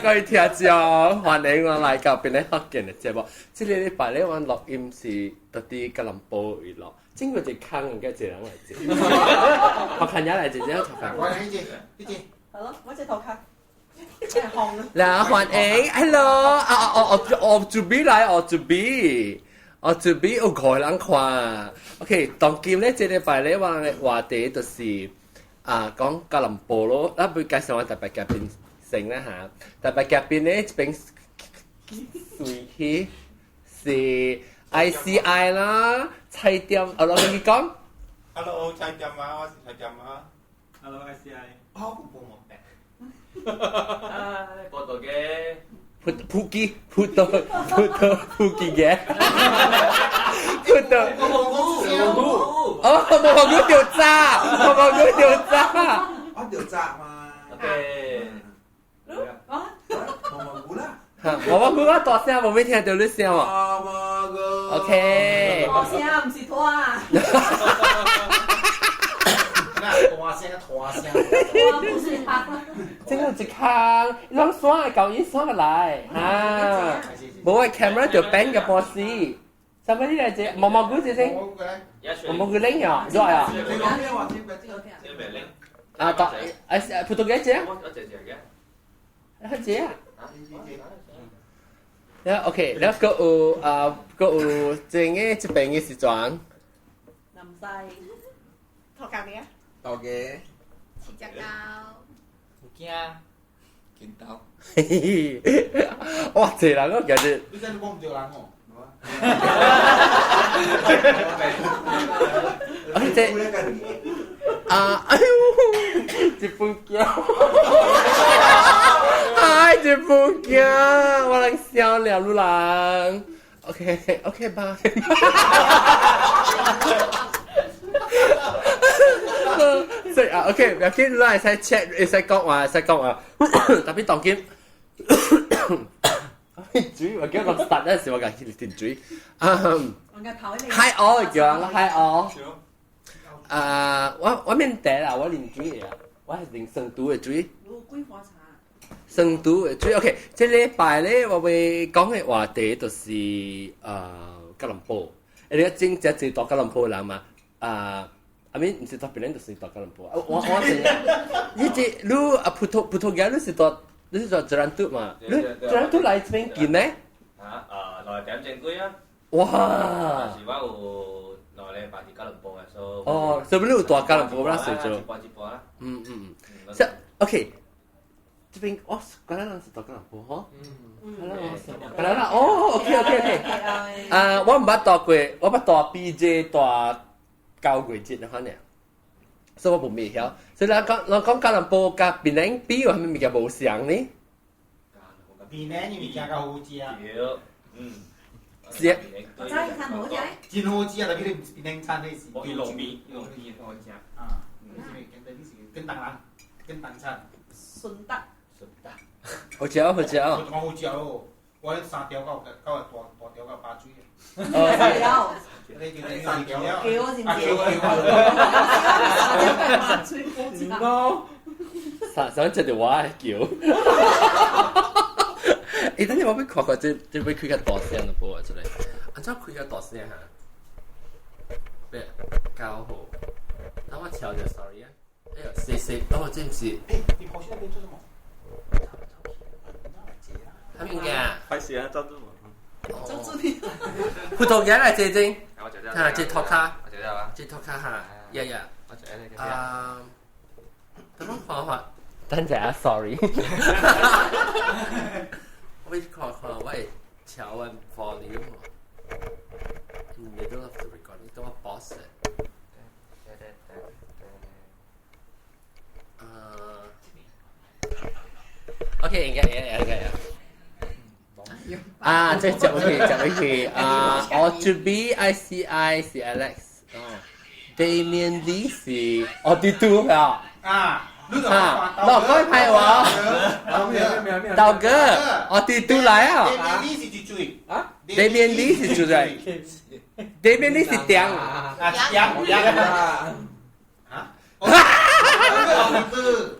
各位聽眾，歡迎我來到邊個福建嘅節目。這個禮拜咧，我錄音是到啲吉隆坡娛樂，經過隻坑嘅一隻人嚟接。我近日嚟姐姐頭髮。我嚟呢隻，係咯，我隻頭卡，真係紅啊！嗱，歡迎，hello，我準備嚟，我準備有個人看。OK，當今咧，這禮拜咧，我嘅話題就是講吉隆坡咯，我會介紹我特別嘉賓。成啦嚇，特別嘉賓咧邊隨去是 ICI 啦，菜店，我攞佢講。Hello， 菜店啊，我是菜店啊。Hello ICI。哦，我冇病。報道嘅。普吉嘅。哦，冇講掉渣，冇講掉渣。我掉渣嘛。OK。我講大聲，冇咩聽到你聲喎。OK。大聲唔是拖啊。大聲。我不是拍。這個一坑，兩雙嘅舊衣雙嘅嚟啊！冇嘅 camera 就 bang 嘅 boss。什麼呢？隻毛毛菇隻先，毛毛菇拎呀，對啊。啊，到葡萄牙隻？隻啊？แล้วโอเคแล้วก็เจงเงี้ยจะเป็นงี้สิจวนน้ำใสทอดกันเนี้ย ต่อเก๋ ชิจักเกา กินเต้า 哇这人我感觉你真係幫唔掉人喎。这哎呦一本鏡哎一本鏡我能笑了路人 OK bye 所以OK 唔要緊啦，會使 check 會使講話特別當今主要我叫我 start 嗰陣時我講條主我嘅頭呢嗨哦叫我嗨哦我面茶啦，我啉水啊，我係啉生都嘅水。桂花茶。生都嘅水 OK， 這禮拜咧我會講嘅話題就是吉隆坡。你個正正係到吉隆坡啦嘛I mean 唔是到別人就是到吉隆坡。我你這你葡萄牙你是到Jerantu嘛？你Jerantu嚟這邊見咧？來點正規啊！哇！是我有來咧，把啲吉隆坡嘅所。哦，所以你有到吉隆坡啦，所以就。一波啦。是 OK。這邊我格蘭蘭是到吉隆坡嗬？格蘭蘭哦 OK。我唔捌到過，我捌到 BJ 到交過節嘅可能，所以我冇未曉。所以你講吉隆坡甲檳榔比有係咪物件無相呢？檳榔你咪加個好食啊！是。我知餐好食。真好食啊！特別你檳榔餐你是。我去糯米好食。啊，跟當人跟當餐。順德。好食好食。我好食咯，我三條到大條到八水。條。你叫你三條。叫我先叫。唔咯。想食條話叫。誒，等陣我俾看看，這俾開個大聲嘅播出嚟。按照開個大聲嚇，咩交好？等我調下 sorry 啊。哎呀，死，等我真唔是。你跑去那邊做什麼？喺邊嘅？開始啊，周志文。周志明。葡萄牙嚟借證。我借嚇，借托卡。我借啦。借托卡嚇，日。我借你嘅。等我看下。等陣啊 ，sorry。我看我係調緊 volume。In the middle of the recording，等我 pause 嘅。OK， 應該。即係入去我準備 ICI 是 Alex。Damian Lee 是82啊。落開派喎。道哥82嚟啊。Damian Lee 是最最。Damian Lee 是最最。Damian Lee 是頂。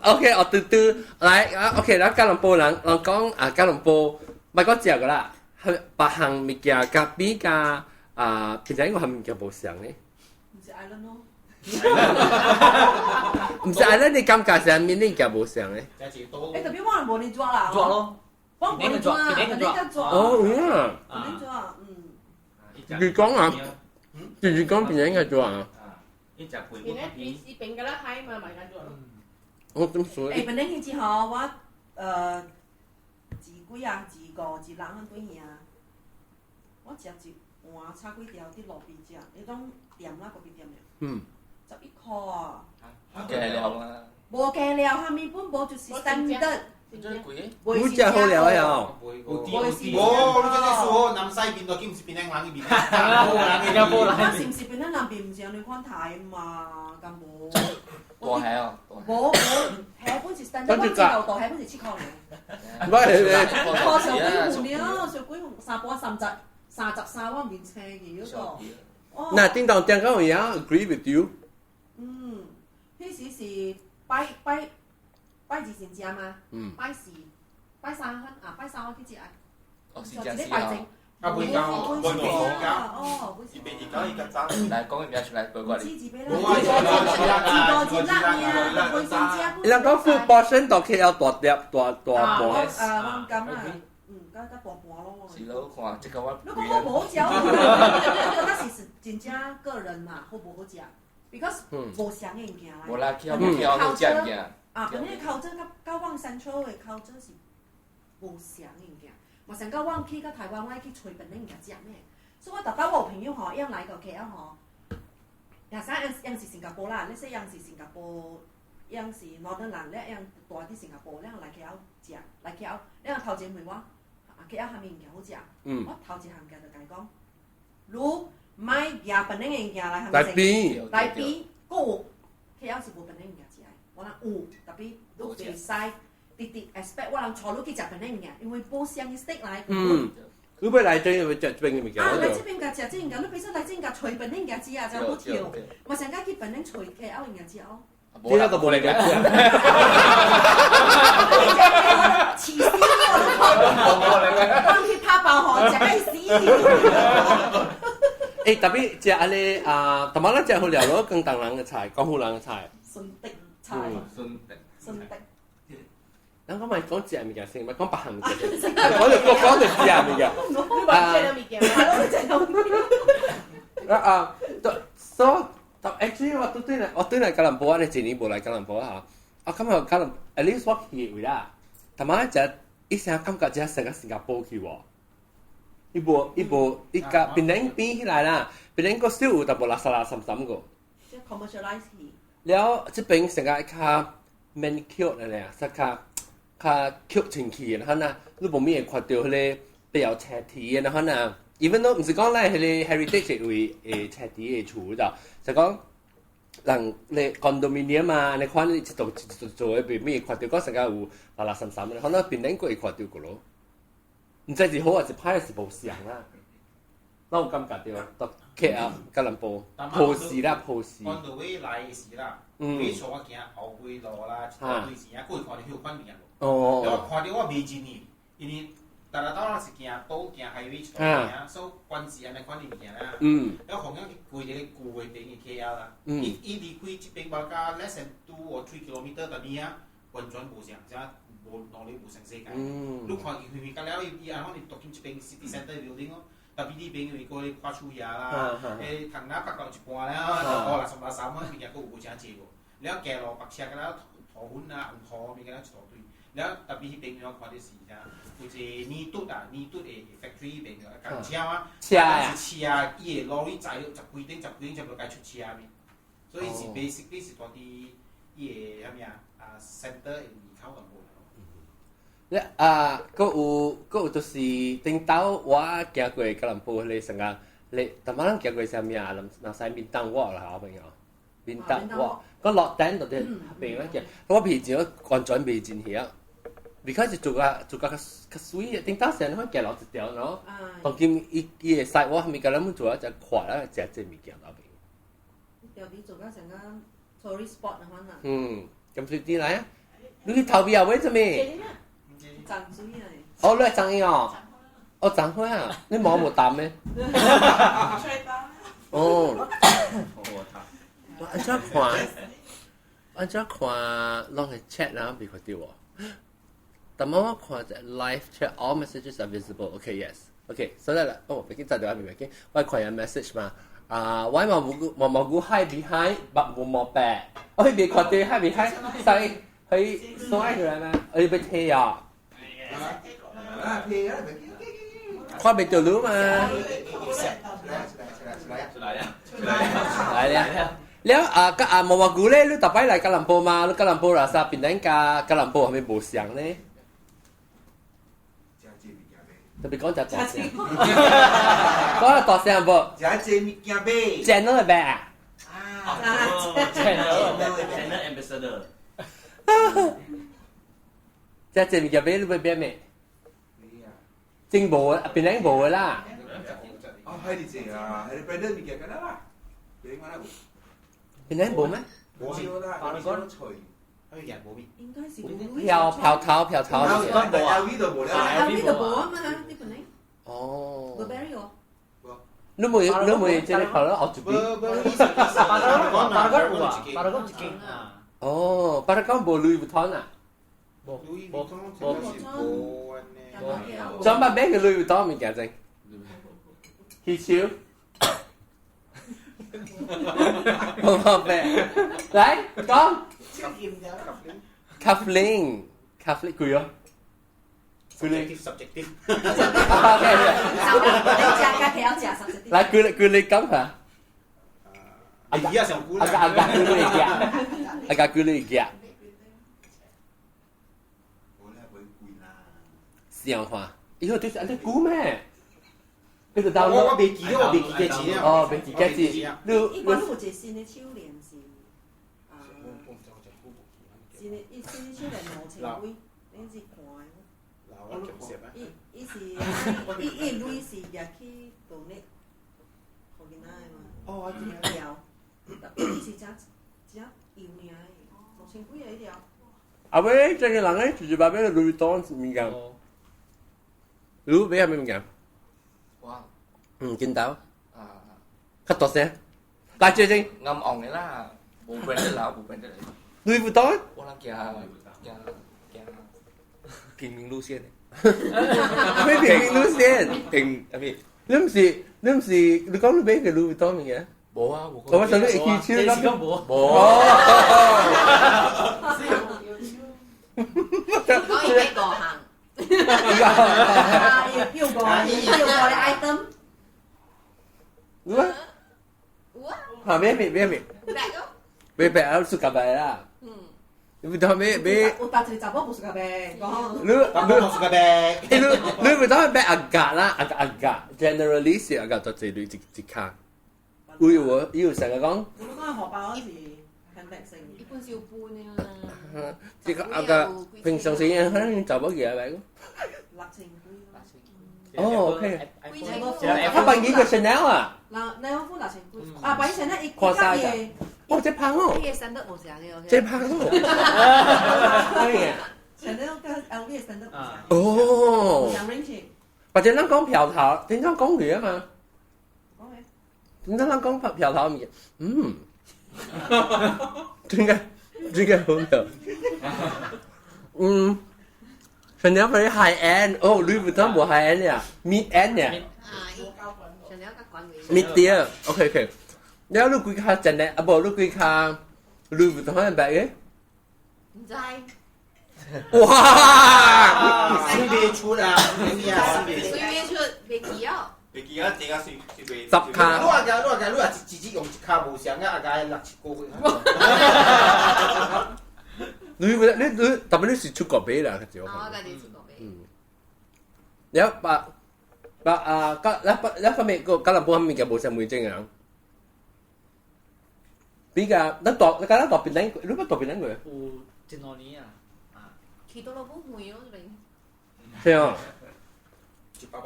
OK， 哦對對，來啊 OK，咱吉隆坡人講啊，吉隆坡唔係講食噶啦，係別項物件甲比較啊，其實應該係物件無相咧。唔是 island 咯。唔是啊，你感覺上面啲物件無相咧？價錢多。誒，特別我冇你抓啦。抓咯，我冇你抓，肯定要抓。哦，嗯，肯定抓，你講啊，你講邊應該做啊？一隻背邊咧電視邊㗎啦，閪嘛咪緊咗咯。我點說？誒，本嚟之後我自幾啊，自個自兩蚊幾啊，我食一碗炒粿條啲落邊食，你當點啦嗰邊點嘅？嗯。11塊啊！嘅了嘛，無計了，下面本部就是 standard。真係貴。好食好料呀！你真係說南西邊度，兼唔是邊靚冷呢邊？我是唔是邊啲南邊唔是有你看睇嘛？咁冇。大係啊，冇，係本是 standard，我知道大係本是7塊嘅。唔係我上幾換了，上幾3波33我面車嘅嗰個。嗱，叮當點解我也 agree with you？嗰時是拜之前食嘛，拜三我去食啊。哦，是這樣子拜正。啊。啊，會教，哦，嚟講嘅嘢出嚟，對過嚟。你講 food portion 到 KL 大碟大盤。我咁啊，加大半咯。是咯，看這個我。如果我冇食，那是真正個人嘛，好唔好食 ？because 無相嘅物件啦。無啦，去好食嘅。啊，本嚟靠真甲往 central 嘅靠真是無相嘅物件。我想到我去到台灣，我去吹本嚟物件食咩？所以我特登我朋友吼，樣來個 KL 吼，樣是新加坡啦，你說樣是新加坡，樣是 Northern 人，你樣大啲新加坡，你樣來 KL 食，來 KL，你樣頭前問我，KL 下面物件好食，我頭一項物件就甲伊講，如買夾本嚟嘅物件來來比，個 KL 是無本嚟物件食嘅，我講有，特別都袂使。啲 expect 我人坐落去食本嚟物件，因為煲香嘅 steak 來。如果嚟這會食邊嘅物件？嚟這邊㗎食這物件，你俾咗嚟這邊㗎吹本嚟物件食啊，就好跳。我成家去本嚟吹 KL 物件食哦。呢一個冇嚟嘅。黐線喎！當去拍爆河食雞屎。誒，特別食阿你啊，同埋咱食好料咯，廣東人嘅菜，廣府人嘅菜。順德菜。順德。咱講咪講食物件先，咪講別項物件先。講就食物件。你話食物件，so actually 我對嚟吉隆坡，你前年冇嚟吉隆坡嚇，我感覺吉隆 at least 我去位啦，同埋就一成感覺就成個新加坡去喎。伊個檳榔邊起來啦，檳榔個少有淡薄垃圾個。即 commercialize 去。了，這邊成個較 manicure 嚟啊，實較cute 清氣，然後呢，你無咩看到迄個比較斜體，然後呢 ，even 都唔是講嚟迄個 heritage 為斜體嘅厝咋，就講人你 condominium 啊，你看你一棟做嘅咩看到，講成個有垃圾，然後呢，檳榔個會看到個咯，唔知是好還是歹是無相啦。我有感覺到，到 KL 吉隆坡破事啦，破事。on the way 來時啦，你坐我行後背路啦，一大堆時啊，佢看到迄款面咯。我看到我未真意，因為大家當然是行島行海尾坐行，所以關係安尼款啲物件啦。然後同樣去規個舊嘅邊嘅 KL 啦，伊離開這邊包加 less than 2 or 3 kilometer 特邊啊，完全無相，即係無哪裡無相世界。你看佢隔了伊安尼讀緊這邊 city center building 咯。特別呢邊佢個跨出嘢啦，誒藤拿北角一半啦，就過垃圾啊，邊個有正濟喎？你一騎落白車嘅啦，桃款啊、紅河邊嘅啦一大堆，你特別呢邊我看啲時間，好似呢篤嘅 factory 邊嘅鋼車啊，車伊個攞啲材料10幾頂就該出車邊，所以是 basically 是多啲伊個咩啊 center 入口咁樣。個有就是頂到我行過吉隆坡迄個成個，你同埋咱行過啥物啊？南西面東walk啦，後邊哦，面東walk，個落頂度啲邊咧嘅，我平時完全未真曉，because 做個水，頂到成日可以行落一條咯，當今伊個 side 我後面個咱們做一隻快啦，食物件後邊。條啲做個成個 tourist spot 啊，可能。咁水啲嚟啊！你去投票為做咩？賺水啊！哦，你係爭哦，我爭開啊！你冇答咩？哦，我按照看，攏係 chat 啦，別個掉喎。但我看就 live chat all messages are visible. Okay, yes. Okay, so that 哦，別記得咗未？我看有 message 嘛。我冇hide behind，冇白。我別看對 hide behind，所以佢所謂嘅咩？我要俾貼啊。看別條路嘛。嚟啊！แล้วมาวากูเล่ลูกต่อไปไหลกะลัมโปมาลูกกะลัมโปราซาปินนั้นกะลัมโปทำไมบูเสียงเนี่ยจะไปก้อนจะต่อเสียงก็ต่อเสียงบ่จะเจมิกยาเบ้ เจนนั่นแหละแบะ Channel Ambassador จะเจนมีกี่เบ้ลูกไปเบ้ไหมจริงบ่เป็นนั้นบ่ล่ะอ๋อให้ดิเจอ่ะให้ไปเดินมิกยากันนะเป็นมาแล้วเป็นนั้นบ่ไหม冇啦，把你講除，可以人冇面。應該是飄頭LV 度冇啦，LV 度冇啊嘛，呢本嚟。哦。Burberry 喎。你冇即係可能學住邊？巴拉貢自己啊。哦，巴拉貢冇 Louis Vuitton 啊？冇。裝乜名嘅 Louis Vuitton 物件啫？氣球。冇咩？嚟講。Cuffling 攰咗。subjective。OK。你食嘅佢有食subjective。嚟佢你講下。而家上估啦。阿家佢你嘅。試下話，以後對人哋估咩？呢個到我未記咗，我未記嘅字啊。哦，未記嘅字。呢個都有隻新嘅手鏈是，新嘅手鏈無情位，你是看的。伊是伊類是入去到呢，好見啦嘛。哦，我知條，伊是只油爾，無情位啊呢條。阿喂，真係人咧，住把咩Louis Vuitton物件？Louis係咩物件？哇！見到，cắt tọt xe，大隻先。ngâm ỏng đấy là bố branded là bố branded đấy. Louis Vuitton。我諗嘅勁名路線。咩勁名路線？勁阿咩？你唔係你講你俾佢Louis Vuitton嘅？冇啊，冇。我想你一起去啦。冇。講一個行。要過嘅 item。嚇咩？咩啊？suka baik lah。Vuitton be。我搭住雜波冇 suka baik。冇 suka baik。Vuitton be agak generally 是agak多謝你一卡。有成日講。我講係荷包嗰時 handbag 性。一般少半啊。即係agak平常時可能就冇嘢嚟嘅。6000幾。哦 ，OK。他扮演個 Chanel 啊？嗱，你有副6000幾。啊，扮 Chanel 一跨曬㗎。哦，即係拍哦。呢個 standard 冇成嘅。即係拍哦。係嘅。Chanel 跟 LV 嘅 standard 冇成。哦。兩 range。或者咱講嫖頭，點解講佢啊嘛？講咩？點解咱講嫖頭唔嘅？點解好有？Chanel very high end，哦，Louis Vuitton 冇 high end 呀 ，mid end 呀 Chanel 個管理。 ，mid tier，OK，แล้วลูกคุยค่าChanelอ่ะบอกลูกคุยค่า Louis Vuitton 係แบบ嘅？唔知。哇！先別出啊！隨便出未記啊？你記得點解算10卡。你話直接用一卡無上嘅，阿家60個。Louis Vuitton，你特別你是出國買啦，佢就。我家己出國買。แล้วแล้วเขาไม่ก็เราพูดมีแก่บุษมือจริงอ่ะพี่ก็นักตอบเป็นนั่งรู้ป่ะตอบเป็นนั่งเลย有真多年啊！去到老母會咯，你。係啊。冇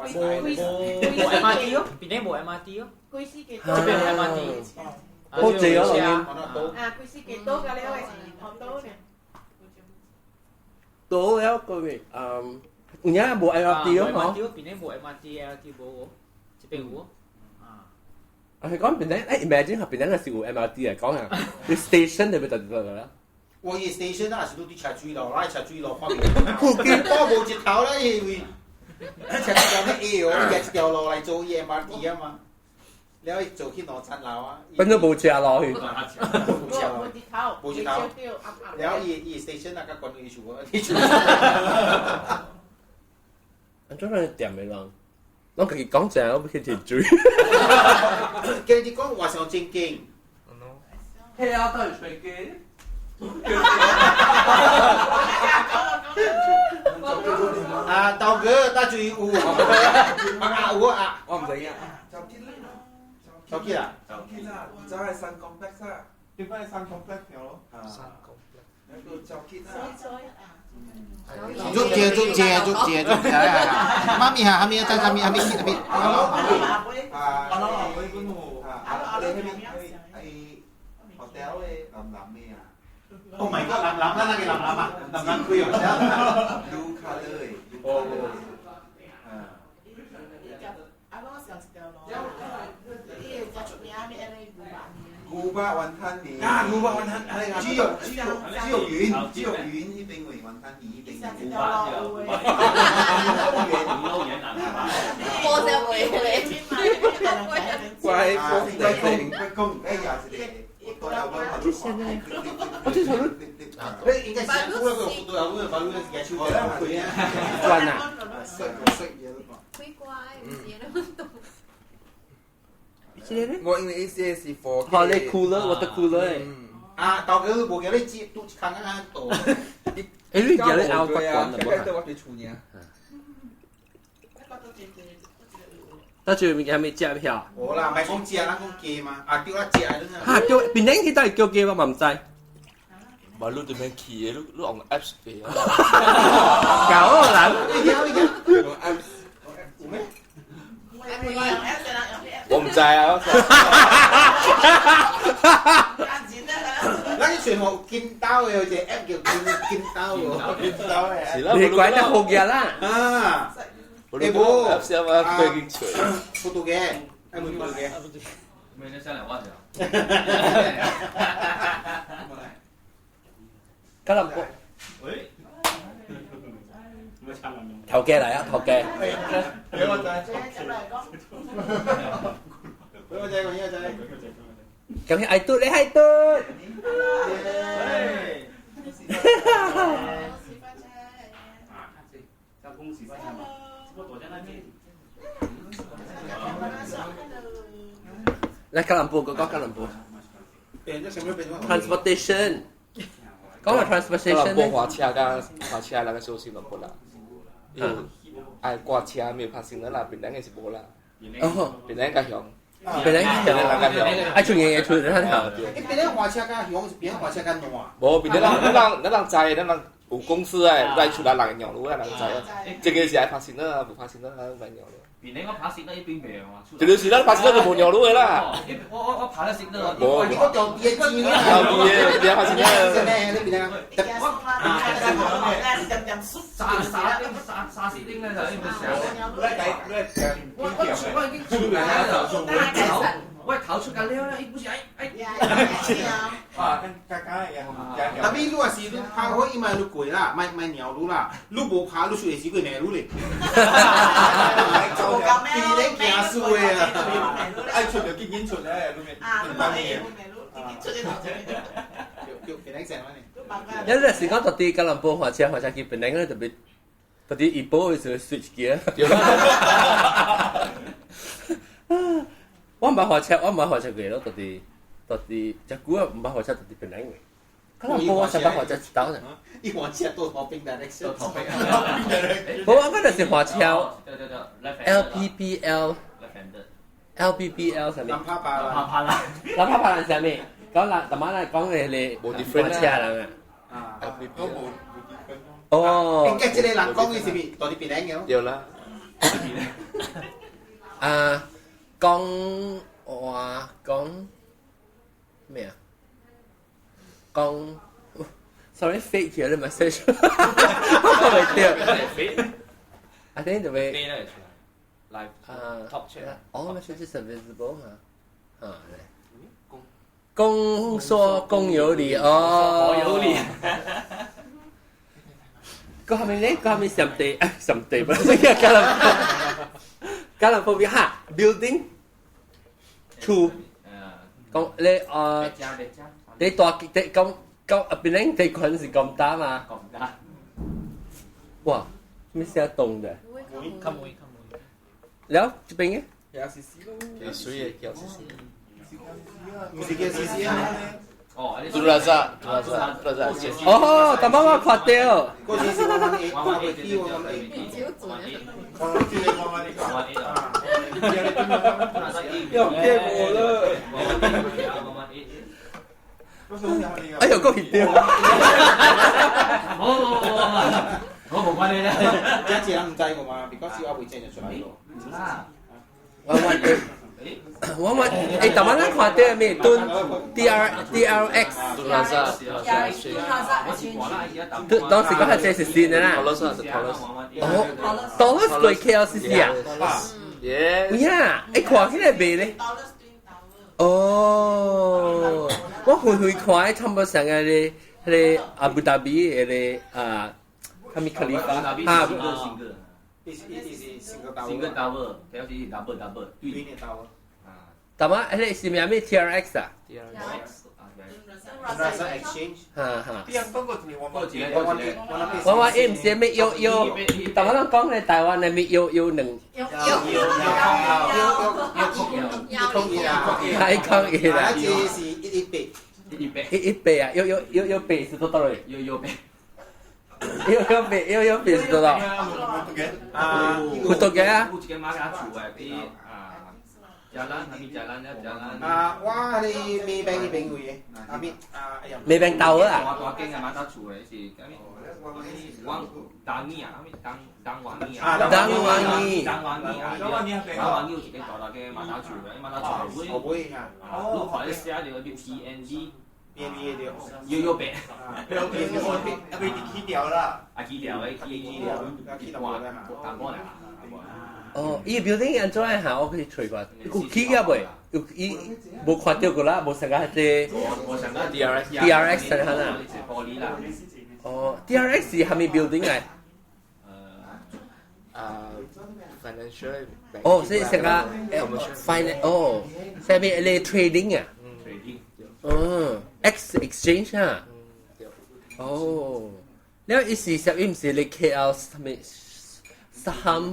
MRT 咯，邊啲冇 MRT 咯？貴司幾多？這邊有 MRT。好正啊！啊，貴司幾多㗎？你位是學到嘅。到了個咩而家冇 LRT 咯，嗬。邊啲冇 MRT、LRT 冇喎，即係冇。係講邊啲？誒 imagine 下邊啲係有 MRT 嚟講啊，啲 station 就咪得㗎啦。我以 station 啊，是都啲斜水路，拉斜水路方面，附近多冇一頭啦，因為斜條咩 A 哦，一條路嚟做 MRT 啊嘛，你可以做去攞層樓啊。變咗冇車落去。冇一頭，然後以 station 啊，個管理處啊，啲處。咁真係掂嘅啦。我自己講正，我俾佢追。跟住講話上正經。係啊，都係隨機。啊，道哥打最有，啊有啊，我唔使啊，手機啦，就係新 complex 啊，點解係新 complex 咗咯？新 complex 一個就結啦。捉住，媽咪下面在下面，啊，你喺邊？係 hotel 咧，諗咩啊？ Oh my god，諗啦，那個諗啊，諗佢又真。Blue color，哦，啊。古巴雲吞麵啊，古巴雲吞豬肉丸呢邊會雲吞麵呢邊古巴波就會你。貴公，哎呀，是我之前都應該是古嗰個幅度有嗰個法律嘅超過佢啊，轉啊！識嘢都講。乖乖，唔知你乜都。我因為 ACS 4K。好你cooler，我的 cooler。啊，道哥冇叫你接都看看到。誒，你叫你拗骨棍啊？都我幾處呢？得住咪係咪接票？冇啦，咪講接，咱講寄嘛，啊叫咱接啊，嚇叫邊啲佢都係叫機我唔知。mà lúc tụi mìnhขี่lúc ông apps về 搞啦！我唔制啊！咱啲全部見刀嘅，有隻 app 叫見刀嘅，你鬼得好嘢啦！啊，你冇 apps 啊嘛，對佢除。輔導嘅，係冇輔導嘅。咪你上嚟挖咗。吉林波，喂，頭嘅嚟啊，頭嘅。俾我仔，俾我仔，咁你係嘟，你係嘟。嚟吉林波，嗰個吉林波。transportation。講下 transportation 咧，華車那個休息都冇啦，因為愛掛車沒有拍先啦，邊兩個是冇啦，邊兩個響，邊兩個響，愛出嘢出得好。你邊兩華車架響，邊華車架暖啊？冇，邊兩載，兩有公司誒，來出來人鳥路，人載，這個是愛拍先啦，冇拍先啦，唔係鳥路。邊兩個拍先啦，一邊未啊？這就是咱拍先啦就冇鳥路嘅啦。我拍得先啦。我掉嘢字啦。掉嘢，拍先啦。你邊兩個？沙士丁咧就呢個時候。我已經出嚟啦，就喂逃出緊了啦，不是啊，跟家一樣。但係如果是你拍可以買路貴啦，買鳥路啦，路冇拍路出嚟是貴咩路咧？比你驚死嘅啊！愛出就緊出咧，路面。有陣時講到啲吉林波華車佢邊兩個特別一波就 switch gear。我唔係華車嘅咯，到啲只股啊唔係華車，到啲邊兩個。吉林波我成班華車知道呢。一華車多頭兵的，我嗰陣時華車 LPBL 上面。南帕巴啦，南帕巴上面講啦，今晚嚟講你華車啦。啊，都冇。哦。應該即係南港嘅是邊？到啲邊兩個？有啦。啊，講咩啊？講 Sorry, fake here the message. 我未掉。I think the way. 飛咧出嚟，live top check。哦，message is visible 啊。啊，公說公有理哦。我有理。個係咪咧？個係咪上地？上地不是加勒坡哈 building two。講你你大你咁邊咧？地群是咁大嘛？咁大。哇！咩寫動嘅？ขโมย แล้วจะเป็นไง 有水嘅叫 CC。唔是叫 CC 啊？哦，杜拉扎，杜拉扎，杜拉扎，CC。哦，但媽媽看到。嗰次是我問你，我問你，我問你，我問你，我問你講。要騙我了。哎呦，夠熱掉。我冇關你啦。一次人唔制㗎嘛，because 我會正就出嚟咯。我誒，但媽媽看到咩？蹲 DRX。杜拉扎，當時嗰下這是線嘅啦。陶樂山是陶樂山。哦，當時對 KLCC 啊。耶。呀，誒看起來未咧？哦，我會看差唔多成個咧阿布達比嘅啊。他們 Khalifa 啊，single tower，條是 double， 對嘅 tower。但係你是咩咩 TRX 啊 ？Rasa exchange。哈哈。我唔是咩有，但我諗講你台灣係咩有能。太抗議啦！一次是一倍啊！有倍是多少嘞？有倍。有別是多少？Puto嘅啊！有一個馬家厝嘅啲jalan，kami jalan。我哋未病嘅病會嘅，阿邊未病到啊！大間嘅馬家厝嘅是kami，王Dangi啊，Dang Wangi 啊。Dang Wangi 有一個大嘅馬家厝嘅，馬家厝我會啊。你看你寫住啲 PNG。有病，被踢掉了。啊，踢掉嘅，踢掉嘅，打波嚟啊！哦，依個 building 安怎下？我去吹過，有起嘅未？有伊冇看到過啦，冇成個係冇 DRX 係啦。玻璃啦。哦 ，DRX 係咪 building 嚟？financial。哦，所以成個 finance 哦，係咪你 trading 啊？哦 ，X exchange 啊。哦，แล้วอีสี่สิบ唔是你 KL ทำไมsaham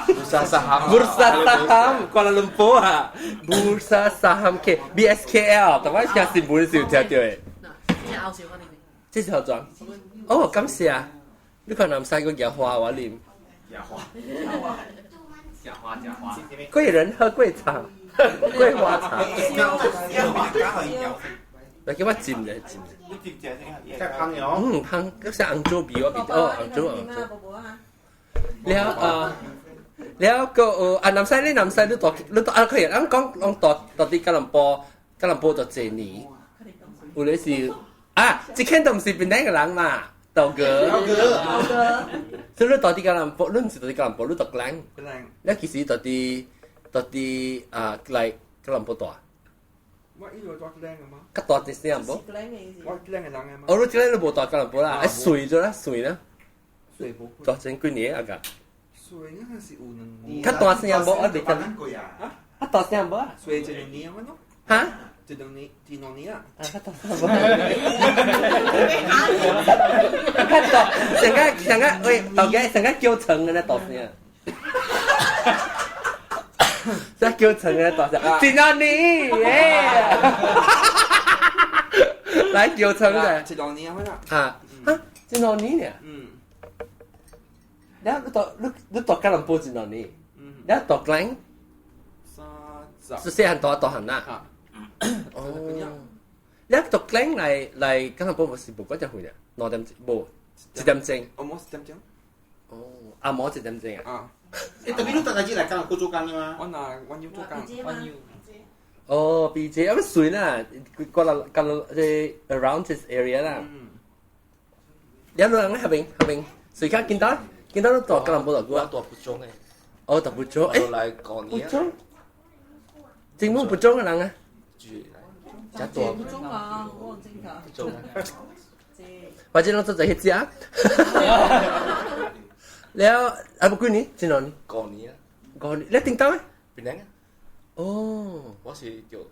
bursa saham Kuala Lumpur 啊 bursa saham K BSKL 但係而家新聞是有聽到嘅。這是何裝？哦，感謝啊！你看南山個野花我啉。假花。貴人喝貴茶，貴花茶。你叫乜尖嘅？即係朋友。香，嗰隻杭州比我比哦，杭州。แล้วก็อันน้ำใสนี่น้ำใสรู้ตัวเคยเห็นอันก้องลองต่อที่กะหล่ำปตัวเจนี่อุเลสิจิเคนต้องสิเป็นได้กับหลังมาต่อเก๋ซึ่งรู้ต่อที่กะหล่ำปรุ่นสิต่อที่กะหล่ำปรู้ต่อกลางแล้วกี่สิต่อที่ไกลกะหล่ำปตัวว่าอีโรตัวแรงมั้งก็ต่อที่เสียงบ่ว่าแรงไงลังไงมั้งรู้ที่แรกเราบอกต่อกะหล่ำปละไอ้สวยจ้ะนะสวยนะต่อเจนกุนเนี่ยอ่ะกัน水呢是有能。佢大聲有冇？我哋咁。啊，大聲有冇啊？水一兩年乜咯？嚇？一兩年啊！啊，佢大聲有冇？佢大，成個喂，大家成個叫層嘅咧大聲。成叫層嘅大聲。幾多年？耶！來叫層嘅。一兩年乜啦？嚇？幾多年啊？แล้วรู้ต่อการลำโพงจริงหรอนี่แล้วต่อแกล้งเสียหันต่อหันหน้าแล้วต่อแกล้งในการลำโพงมันสิบุกก็จะหุ่นเนี่ยนอนเต็มบุกจิตเต็มจริงอ๋อหมอจิตเต็มจริงหมอจิตเต็มจริงอ่ะแต่พี่รู้ตัดอะไร嚟การ做工嘅嘛？我要做工，哦，BJ 咁水啦，個 around this area 啦，有兩下邊，隨刻見到都度吉隆坡度估啊，ตัวผู้จงไง 哦度不中，誒嚟過年不中，政府不中嘅人啊，住一ตัว不中啊，我真㗎。ผู้จง 或者เราจะ去食，แล้ว啊不幾年，幾多年？ ก่อนนี้ 5年，你聽到咩？ เป็นยังไง 哦， ว่าสิเกี่ยว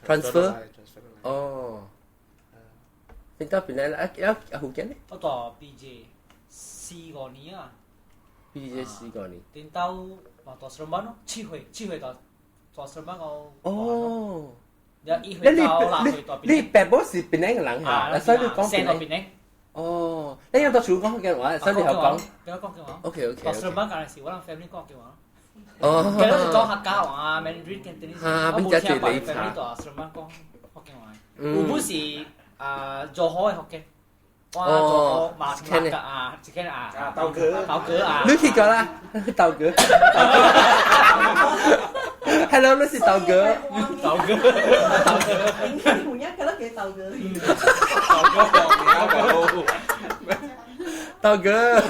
transfer transfer 哦，聽到邊嚟啦？啊福建呢？我到 BJ 4個年啊， BJ 4個年。點到話到上班咯，7歲到上班我。哦。你1歲到6歲到邊？你爸爸是邊個人嚇？所以你講邊邊個？哦，你有到處講嘅話，所以你有講。俾我講嘅話。OK。到上班嗰陣時，我諗 family 講嘅話。哦。其實係講客家話，Mandarin Cantonese。我冇聽過 family 到上班講福建話。原本是做好嘅福建。哇！做好馬格啊，自己啊。豆哥啊。你去過啦？豆哥。Hello， 你是豆哥。每一個都幾豆哥。豆哥。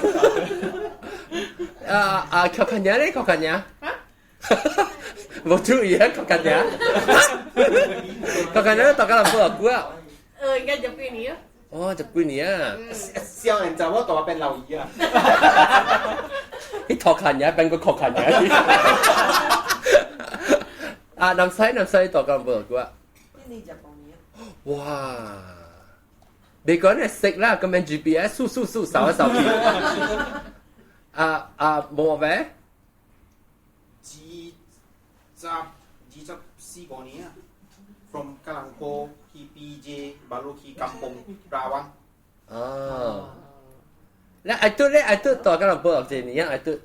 確近嘢咧，確近嘢。冇注意啊，確近嘢。確近嘢，大家諗到估啊。應該就幾年啊？哦，就幾年啊？少人就我當เป็น留意啊。啲確近嘢變個確近嘢。啊，南西大家諗到估啊？一年就半年。哇！你講係識啦，咁樣 GPS 掃一掃片。冇咩？24個年啊 ，from 吉隆坡去 BJ baru 去 Kampung Rawan。哦。你愛對大吉隆坡幾年啊？愛對。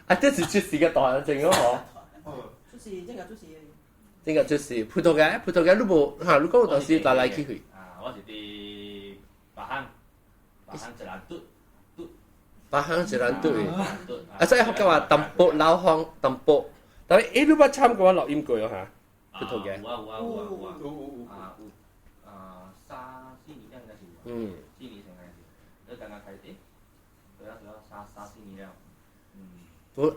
愛對是出事嘅大人證咯，嗬。出事，這個就是葡萄牙你冇嚇，如果有當時帶來機會。我是啲白坑一蘭嘟。白坑一蘭嘟。所以學嘅話，淡薄老鄉淡薄，但係你冇參過錄音過嚇，葡萄牙。有3-4年應該是。4年成嘅是，都剛剛開始，對啊3-4年了。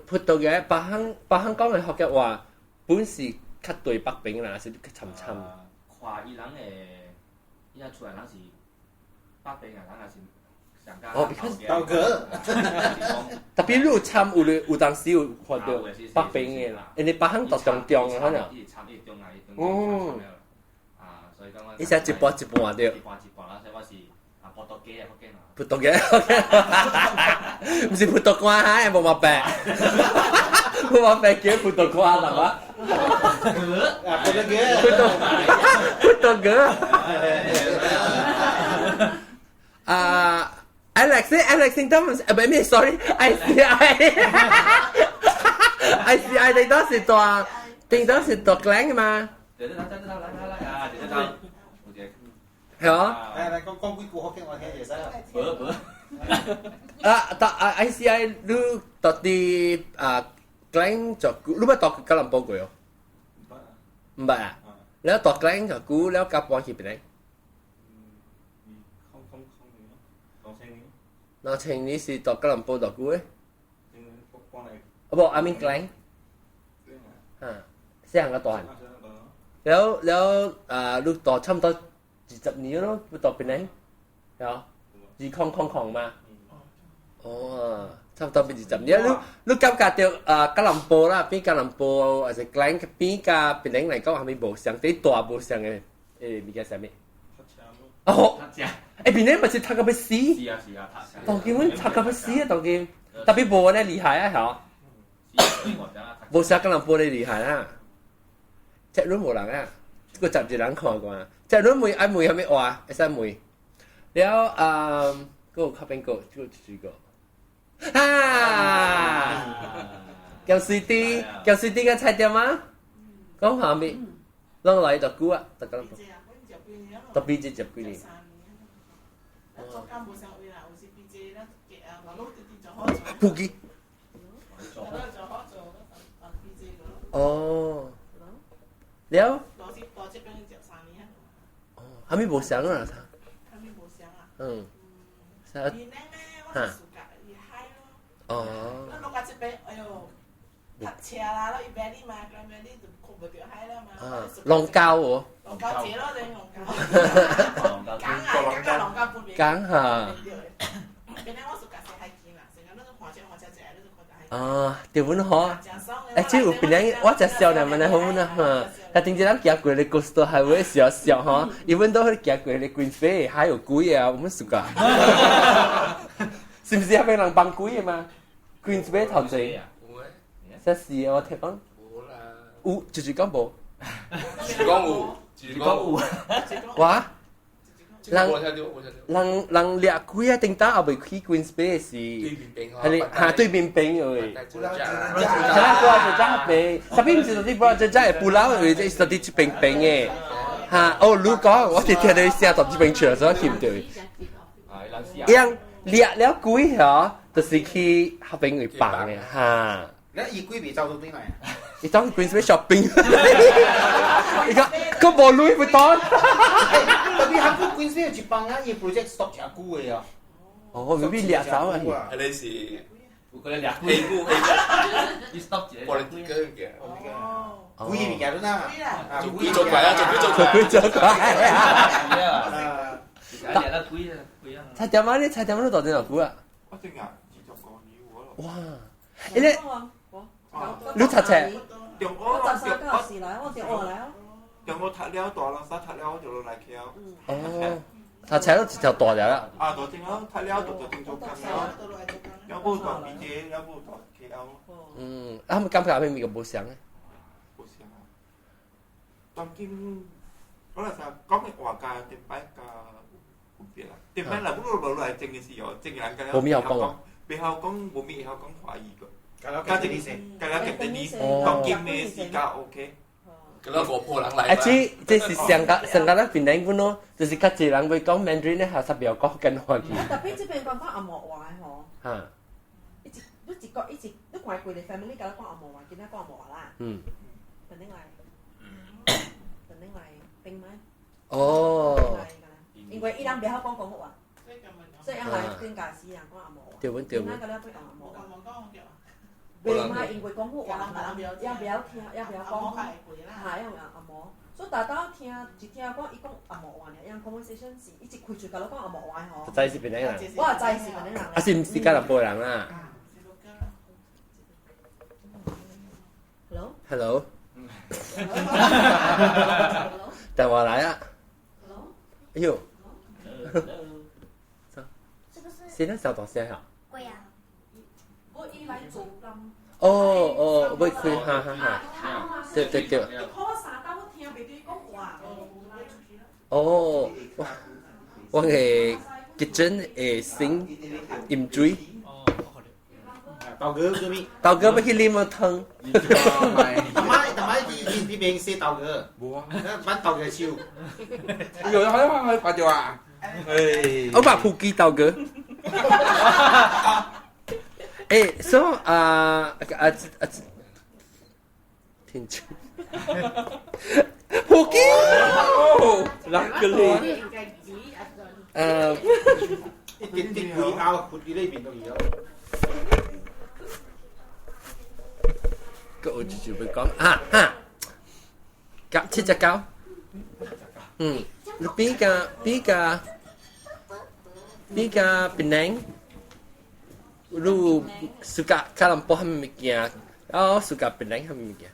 葡萄牙白坑講嘅學嘅話，本是較對北邊啦，是較沉。看伊人誒，伊人出來人是北邊嘅人還是上加。哦，because 豆哥。特別你有參有當時有看到北邊嘅啦，人哋北坑到中啊，可能。哦。所以講我。你寫一半對。一半啦，所以我是葡萄牙嘅福建話。葡萄牙，唔是葡萄乾嚇，冇毛病。冇毛病叫葡萄乾係嘛？葡萄牙。Alex 聽到唔係咩 ？sorry，ICI 你當時讀 Glen 嘅嘛？係啊。嚟講幾句福建話聽嘢使啊。ICI 你讀啲Glen 就你唔係讀吉隆坡過哦？唔係啊？แล้ว讀 Glen 就估แล้วกลับวันกี่ปี咧？2千年是讀吉隆坡讀估咧？唔係，I mean Glen 嚇，個段。แล้วลูกต่อช่ำต่อ20年咯，會ต่อเป็นไงเหรอ2000嘛？哦，差唔多เป็น20年。ลูก感覺到吉隆坡啦，邊吉隆坡或者 Glen 邊個เป็นไง嚟講係咪無相對大無相嘅物件係咩？哦，邊呢咪是讀到要死？是啊，當今我讀到要死啊，當今特別無咧厲害啊，係無像吉隆坡咧厲害啊！隻輪無人啊，個雜誌人看過啊。隻輪梅係咩話？會使梅。แล้วก็เขาเป็นก็ชื่อก็叫水滴嘅菜店啊？講下面，啷來就估啊？大家都BJ10幾年。普吉。哦。แล้ว还没无想啊他。还没冇想啊。嗯。而呢咧，我是暑假而嗨咯。哦。那落架这边，哎呦，搭车啦，咯，一边哩嘛，咁样哩就哭不掉嗨啦嘛。啊，浪交喎。浪交姐咯，你浪交。讲浪交半边。講下。邊咧我暑假食海鮮啦，成日都看車食，你都看到海鮮。啊，對本好。即係有邊咧，我只笑你們咧好啦嚇。但點知咱行過嚟 Coastal Highway 笑笑哈，因為都係行過嚟 Queensway，還有貴啊，我們暑假。是唔是係俾人幫貴嘛 ？Queensway 頭先。實是我聽講。冇啦。有，就是講冇。就是講有，就是講有。哇！人人掠幾啊？定當後尾去 Queensway 是，係你嚇對面邊嘅。係啦，過就真係，特別唔是啲過就真係不嬲嘅，即係啲邊邊嘅嚇。哦，如果我哋聽到聲到啲邊去啦，所以唔對。樣掠了幾嚇，就是去後邊會幫嘅嚇。你二龜未走到邊嚟啊？你當 Queensway shopping，而家個冇女唔當。特別韓國 Queensway 有一幫啊，伊 project stop 真久嘅啊。哦，未必掠走啊。係你是佢哋兩屁股，你 stop 住。political 嘅。故意物件都啦。做鬼啊！做鬼啊！日啦鬼啊鬼啊！猜點啊？你猜點都到底有幾啊？我正日持續講嘢喎。哇！你咧？你查冊？中我我13個時來，我2來啊。中我讀了大啦，曬讀了我就落嚟橋。哦，查冊都一條大條啦。啊，就正我讀了就正做緊了。有冇讀 BJ， 有冇讀 KL？嗯，啊，咪感覺係咪個冇想咧？冇想啊！當今我嚟講講嘅話價點擺價唔別啦，點解嗱？不過來正嘅時候，正人嘅。冇咩有講啊？背後講冇咩有講華語嘅。家姐你食，家姐你當今嘅時間 OK。咁啦，我破人嚟。啊，這是上個咧邊頂本咯，就是較濟人會講 Mandarin 咧，係特別有講緊華語。特別這邊講阿莫話嗬。嚇。一直都怪佢哋 family 搞得講阿莫話，見得講阿莫話啦。嗯。本丁嚟冰咩？哦。因為伊人比較講廣話，所以人嚟跟家私人講阿莫話。對本。點解佢咧會講阿莫話？為嘛？因為講福話，要不要聽？要不要講？係因為阿莫，所以大家聽一聽講伊講阿莫話咧，因 conversation 是一直開住搞到講阿莫話嗬。就係是邊啲人？我係就係是邊啲人。啊，是唔是吉隆坡人啊 ？Hello。電話來啊！哎呦！現在小大聲啊！會啊！我依來做咁。哦，會開哈哈哈！對。哦，我嘅 kitchen 誒先飲水。豆哥做咩？豆哥要去啉個湯。大媽呢邊食豆哥。冇啊，揾豆哥燒。有開掛掉啊！我把普吉豆哥。so 聽住。普吉。luckily。啲鬼咬活啲呢邊都有。個我就會講夾七隻狗，你比較邊樣，你suka kalau po kami mikir, suka邊樣kami mikir.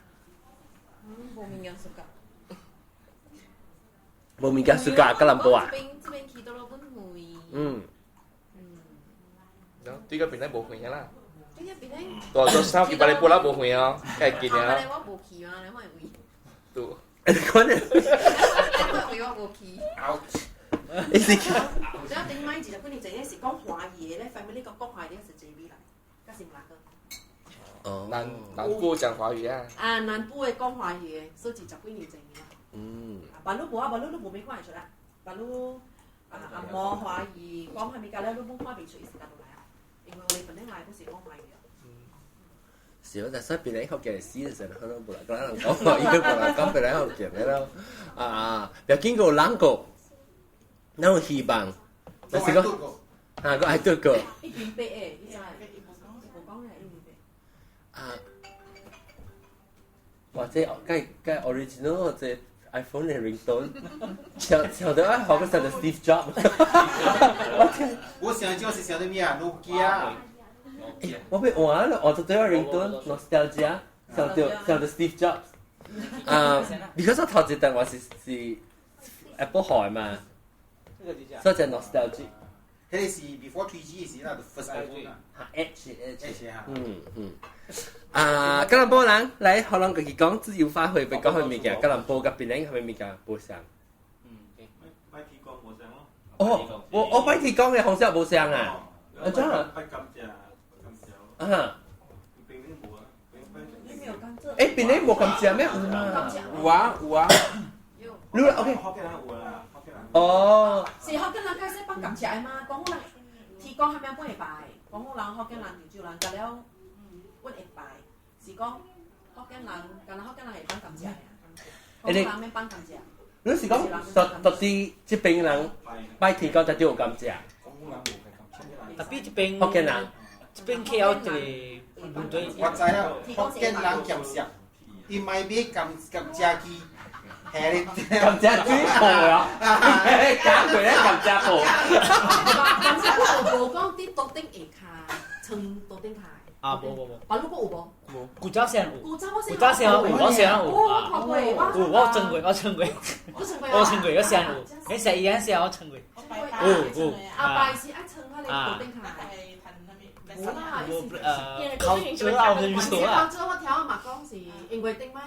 冇物件 suka kalau po啊？呢個邊咧冇會啦。ตัวเช้ากินไปเลยปูแล้วบ่หุยอ๋อแค่กินเนี่ยแล้วบ่ขี้มาแล้วไม่หุยตัว嗰啲會話無期。你是所以頂買住就關鍵就係是講華語咧，family 講華語是 JB 嚟，加是唔哪個？哦，南部講華語啊。啊，南部嘅講華語嘅，所以就關鍵就係啦。巴魯冇啊，巴魯都冇咩關係出啦。巴魯阿摩華語講係咪㗎咧？都冇關係出意思㗎到嚟啊，因為我哋本身係都是講華語。是，但係邊啲學嘅死嘅時候，可能冇人講，可能講，依家冇人講邊啲學嘅咩咯？有見過兩個，那有希望。但是講我愛對個。一邊白誒，你知唔知？無講咧，一邊白。啊，或者該 original 或者 iPhone 嘅 ringtone，想到啊，學個成個 Steve Jobs。我想就是想到咩啊？Nokia。我被換了，我就對個 ringtone nostalgia，想到 Steve Jobs。because 我頭一陣我是 Apple 學嘛，所以就 nostalgic。迄個是 before 3G 時啦，就 first iPhone 啦。H 嚇。吉隆坡人嚟可能佢講自由發揮，別講佢物件，吉隆坡嘅邊領係咪物件冇相？拜鐵鋼冇相咯。哦，我拜鐵鋼嘅紅色冇相啊！啊，真係。拜甘蔗。啊！邊領冇啊？你沒有甘蔗？誒，邊領冇甘蔗咩？有啊。你 OK？福建人有啦，福建人。哦。是福建人開始幫甘蔗嘛？講好人鐵鋼係咪幫佢拜？講好人福建人潮州人隔了揾會拜，是講福建人，隔了福建人係幫甘蔗啊？福建人咩幫甘蔗？你是講到啲即邊人拜鐵鋼就丟甘蔗？特別這邊福建人。這邊 KL 嘅部隊，我知啦，福建人鹹食，伊買買甘蔗機，係你甘蔗水泡啊！假佢咧甘蔗泡。甘蔗泡無講啲桌頂下卡，床桌頂下。啊冇。白鹿有無？冇。古早先有。古早我先有，我先有。我學過，我稱過，我先有。你食嘢先我稱過。阿拜是愛稱下你桌頂下。考咗啦，我哋預數啦。考咗我聽我媽講是因為頂擺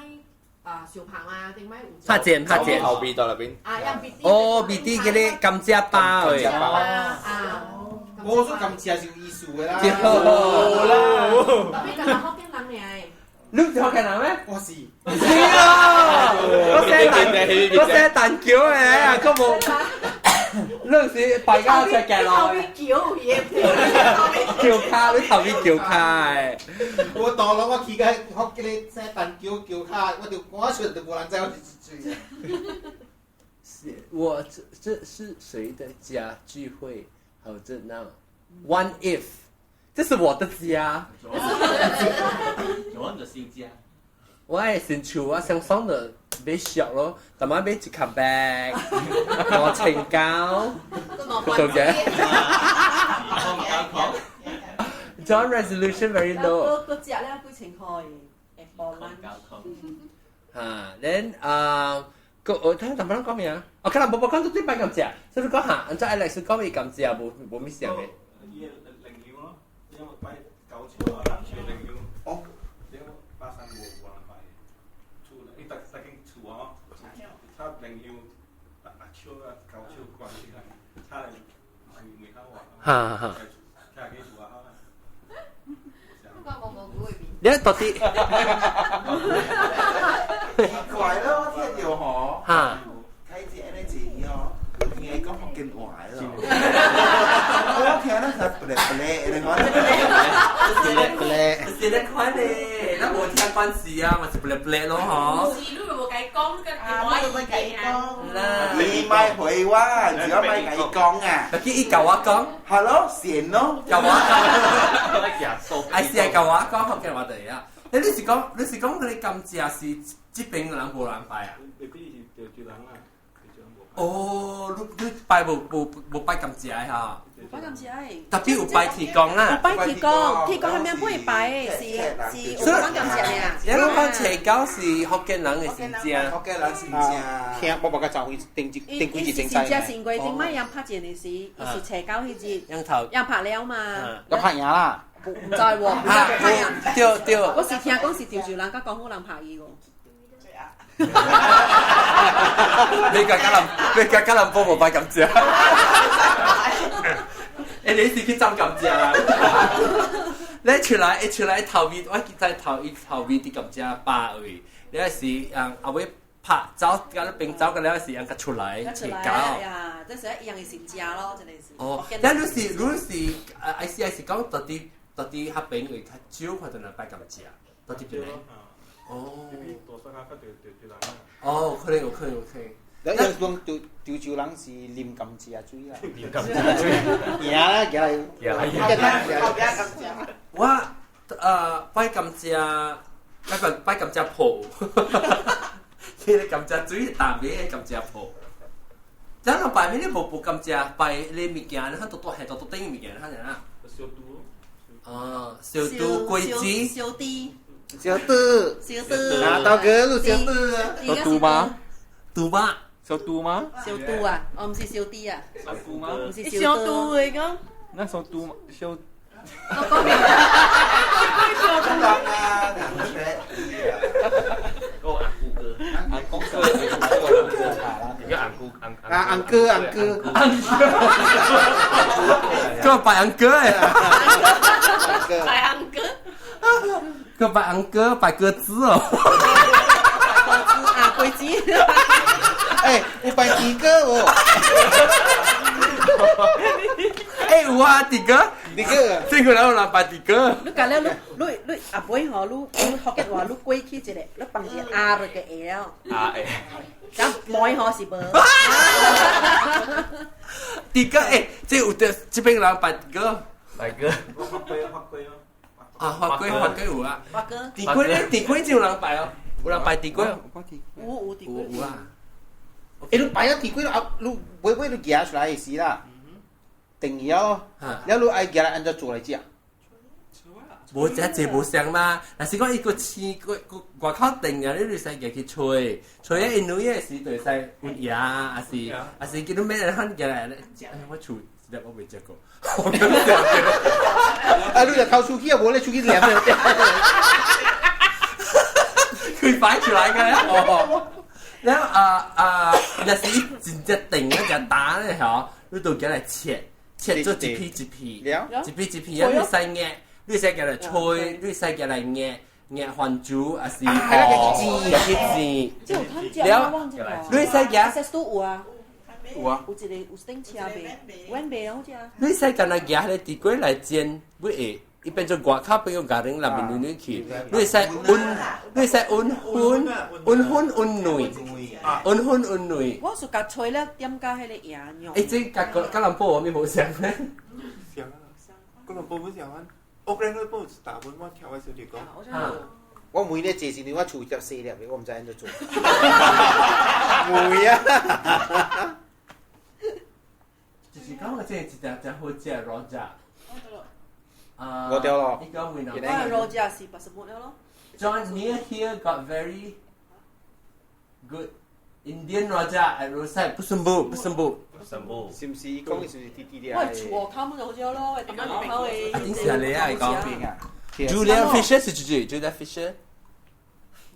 小鵬啊，頂擺拍箭。後邊到那邊。哦，BD 嗰啲甘蔗包嚟。我說甘蔗是有意思嘅啦。特別近福建人嚟。你唔是福建人咩？我是。是啊，我寫蛋橋嘅，佢冇。嗰陣時大家出鏡咯。後邊橋嘢。橋卡，你頭邊橋卡誒。我當落我去嘅，我叫你寫蛋橋卡，我出就冇人知我是幾歲。我這是誰的家聚會？好熱鬧。One if， 這是我的家。我的新家。我係先厝啊，上爽就買小咯，但係買一卡 bag， 我青膠，做嘅。John resolution very low。個隻咧幾千塊，100蚊。then 我睇淡薄講咩啊？我可能冇講到啲擺甘蔗，所以講下，按照 Alex 講嘅甘蔗冇咩想嘅。零料咯，因為擺9條啊，10條零料。哦，因為巴山冇人擺，厝你特經厝啊，差零料8條啊9條關起來，差嚟未好啊。哈。差幾條啊？你到底？怪咯，聽條河。嚇。睇住 energy 哦，聽你講福建話咯。我聽得實不咧，你講。是咧快咧，那冇聽關係啊，咪是不咧咯嗬。是都冇計講嘅，我冇計講。你咪會話，只有咪計講啊。佢伊教我講，係咯，善咯。教我講，係是係教我講福建話嚟啊。你是講嗰啲甘蔗是這邊人冇人拜啊？你邊是條人啊？哦，你拜冇拜甘蔗嚇？拜甘蔗。特別有拜鐵鋼啦。拜鐵鋼係咪幫佢拜？是有拜甘蔗嘅啊？你講斜膠是福建人嘅先知啊？福建人先知啊。聽我個就會定幾正真係先貴，點解人拍錢嘅時，伊是斜膠迄節，人拍了嘛？有拍贏啦。唔知喎，唔知拍人。對。我是聽講是潮州人，甲廣府人拍伊個。你家人幫我拜甘蔗。你是去浸甘蔗啦？你出來頭尾，我記在頭尾啲甘蔗巴位，你係是後尾拍走，嗰啲並走嘅咧是人家出來切搞。呀，即係一樣嘅成家咯，真係是。哦，但你是，I 是講到啲黑餅會較少佢哋嚟拜甘蔗，到啲邊咧？哦。哦，可能。แล้วยังช่วงจู่ๆหลังสิริมกำเจียจุ้ยอ่ะ 點咁追？ เกียร์เกียร์อะไร 又係 เกียร์ 後邊咁樣。ว่า拜感謝嗰個拜感謝鋪，佢哋感謝最大嘅感謝鋪。咁我拜咩啲鋪感謝拜你物件，你睇多係多丁物件，睇人啊。小肚。小肚桂子。小弟，小肚小弟，啊刀哥路小肚小肚嗎？肚巴。小肚嗎？小肚啊，我唔是小弟啊，小肚嗎？唔是小小肚肚。嚟講，那小肚小我講明，嗰個硬菇哥，講數而家硬菇啊硬哥硬哥個拜安哥誒，大安哥，個拜安哥拜鸽子哦。啊龜子，誒有拜幾個喎誒有啊，弟哥，幾個聽佢有人拜弟哥。你講了，你阿妹嗬，你學嘅話，你龜起一個，你放一個 R 嘅 L，啊誒，咁妹嗬是無？弟哥誒，即係有啲這邊人拜弟哥。大哥，啊，發龜有啊。華哥，弟龜就有人拜哦，有人拜弟龜哦。有啲龜。有啊。誒你拜咗地龜你每你夾出來是啦定咗แล้ว你愛夾來按照做嚟食冇只字冇聲嘛，但是講一個刺個外口定嘅，你使嘅去吹，吹一女嘅時就使換牙，還是見到咩人肯嘅咧？我吹，我未食過。啊你就靠出去啊，冇你出去兩個。佢擺出來嘅咧。哦。然後有時一隻定一隻蛋咧嗬，你度嘅嚟切咗一片一片，一片，然後你使嘅。你使嘅嚟吹，你使嘅嚟壓飯煮，還是煎？即係有湯汁啊，忘記咗。你使嘅？食都有啊。有啊。有一個有丁車味，碗味好似啊。你使嘅嚟夾嚟地龜嚟煎，會誒，一邊做外口邊個家庭入面女去，你使อุ่女。我是夾吹咧，點解喺你牙肉？誒，即係吉隆坡我咪冇食咩？個龍布本時候屋咧都幫大本幫跳喺小條講。我每日借錢你我儲入4粒嘅，我唔知喺度做。每啊！就是講我即係一隻好食羅扎。我掉咯。呢個會諗。我係羅扎是81了咯。John near here got very good Indian Raja at roadside 不順步。是唔是講嘅是啲啲啊？我係廚房烤就好咗咯，係咁樣烤嘅。一定是你啊！你講Julia Fisher 是Julia Fisher。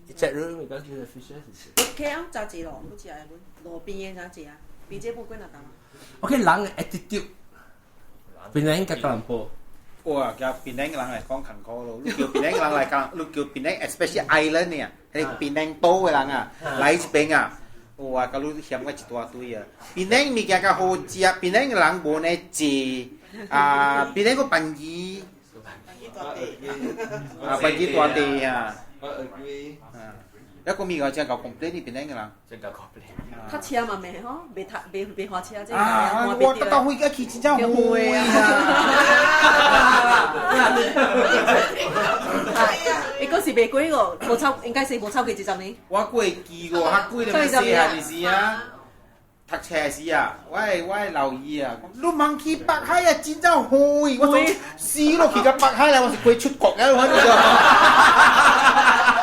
一隻人咪講 Julia Fisher 是。佢啱炸字咯，好似係路邊嘅炸字啊，邊隻半斤啊？ OK， 人嘅 attitude， 邊人嘅吉隆坡。哇！叫檳城嘅人嚟講勤苦咯，你叫檳城嘅人嚟講，你叫檳城 especially island เนี่ย係檳城島嘅人啊，嚟一邊啊，哇！個你嫌我一大堆啊！檳城物件個好食，檳城嘅人無呢字啊，檳城個檳姨啊，檳姨大地啊，一個味個真係夠 complete 啲檳城嘅人，真夠 complete。搭車嘛未嗬，未學車啫。啊！我得到會嘅去真正會啊！你嗰時未貴個，冇抽，應該是冇抽幾隻呢？我貴記個，嚇貴你咪試下你試啊！讀車時啊，我留意啊，你問佢北海啊，真正會，我就試落去個北海啦，我是貴出國嘅，我呢個。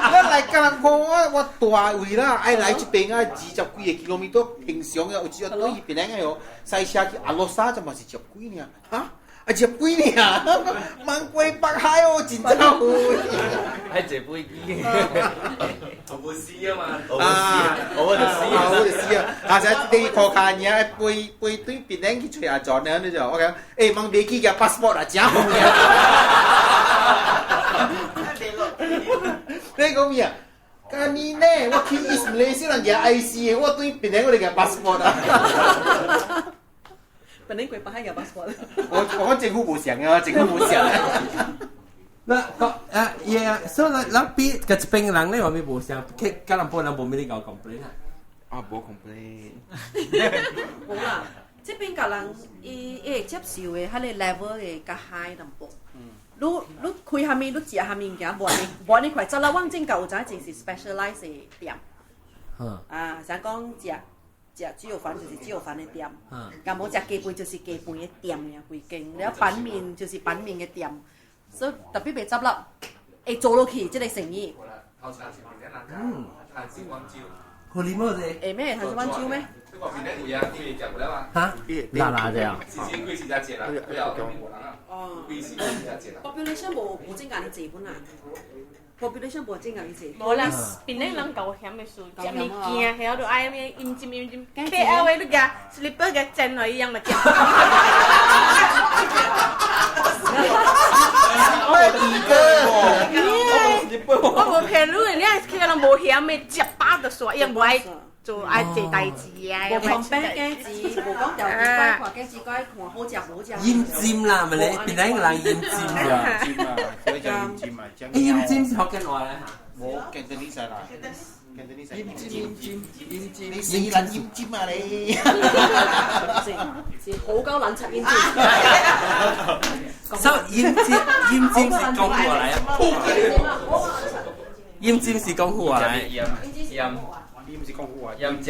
我嚟吉隆坡我大位啦，愛來這邊啊，20幾個 kilometer 平常嘅，有時對邊個嘅喲，塞車去阿羅沙就嘛是10幾呢？嚇？啊10幾呢？問貴北海哦，真正會。喺這杯機。我冇試啊嘛。我就試啊！啊，就你看看嘢，背對邊人去吹阿 John 咧，你就我講，誒問飛機嘅 passport 啊，真好嘢。你講咩啊？今年咧，我去 East Malaysia 人嘅 IC， 我對邊人我哋嘅 passport 啊。邊人貴北海嘅 passport？我政府冇上啊，政府冇上。嗱，所以嗱邊嘅邊人咧，我咪冇上，吉隆坡人冇咩呢個 complain 啊。哦，啊，無 complain。冇啦，即邊個人伊會接受嘅，佢哋 level 嘅較 high 淡薄。你開下面，你食下面件，無你快走啦！往正舊有陣真是 specialize 嘅店。啊，想講食豬肉飯就是豬肉飯嘅店，咁冇食雞飯就是雞飯嘅店呀，規間。然後板面就是板面嘅店，所以特別袂執笠，會做落去即個生意。好你冇啫？誒咩？係灣椒咩？嚇？辣嘅啊！哦 population 冇正間嘅字本來 population 冇正間嘅字。冇啦，邊啲人夠險嘅數，食物件喺度嗌咩陰尖，KL 嘅你個 slipper 嘅正來一樣嘅正。我冇騙你，你係 KL 人冇險嘅接巴就說，因為愛做愛做代志啊。冇講餅雞子，冇講油雞雞，話雞子雞看好食冇食。醃尖啦，咪你邊啲人醃尖啊？所以就醃尖啊，醃尖是學緊話咧嚇。冇見到呢世啦，見到呢世醃尖，你死撚醃尖啊你！是好鳩撚柒醃尖。所以醃尖是講過嚟啊！醃尖是講過嚟。醃是講好啊，醃尖，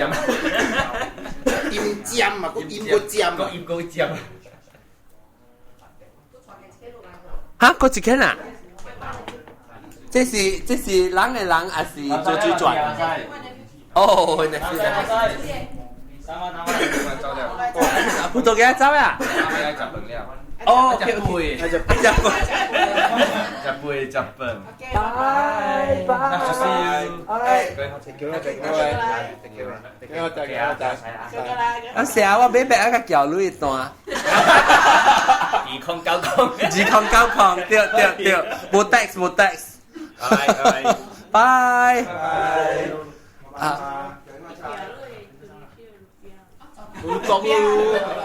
醃尖啊，個醃個尖，個醃個尖。嚇，嗰一間啊？這是人嘅人還是做主轉？哦，原來是咧。葡萄嘅走呀？哦，日本，拜拜。我成日我買白一個腳女段。209，對，冇 tax。拜。唔講咯，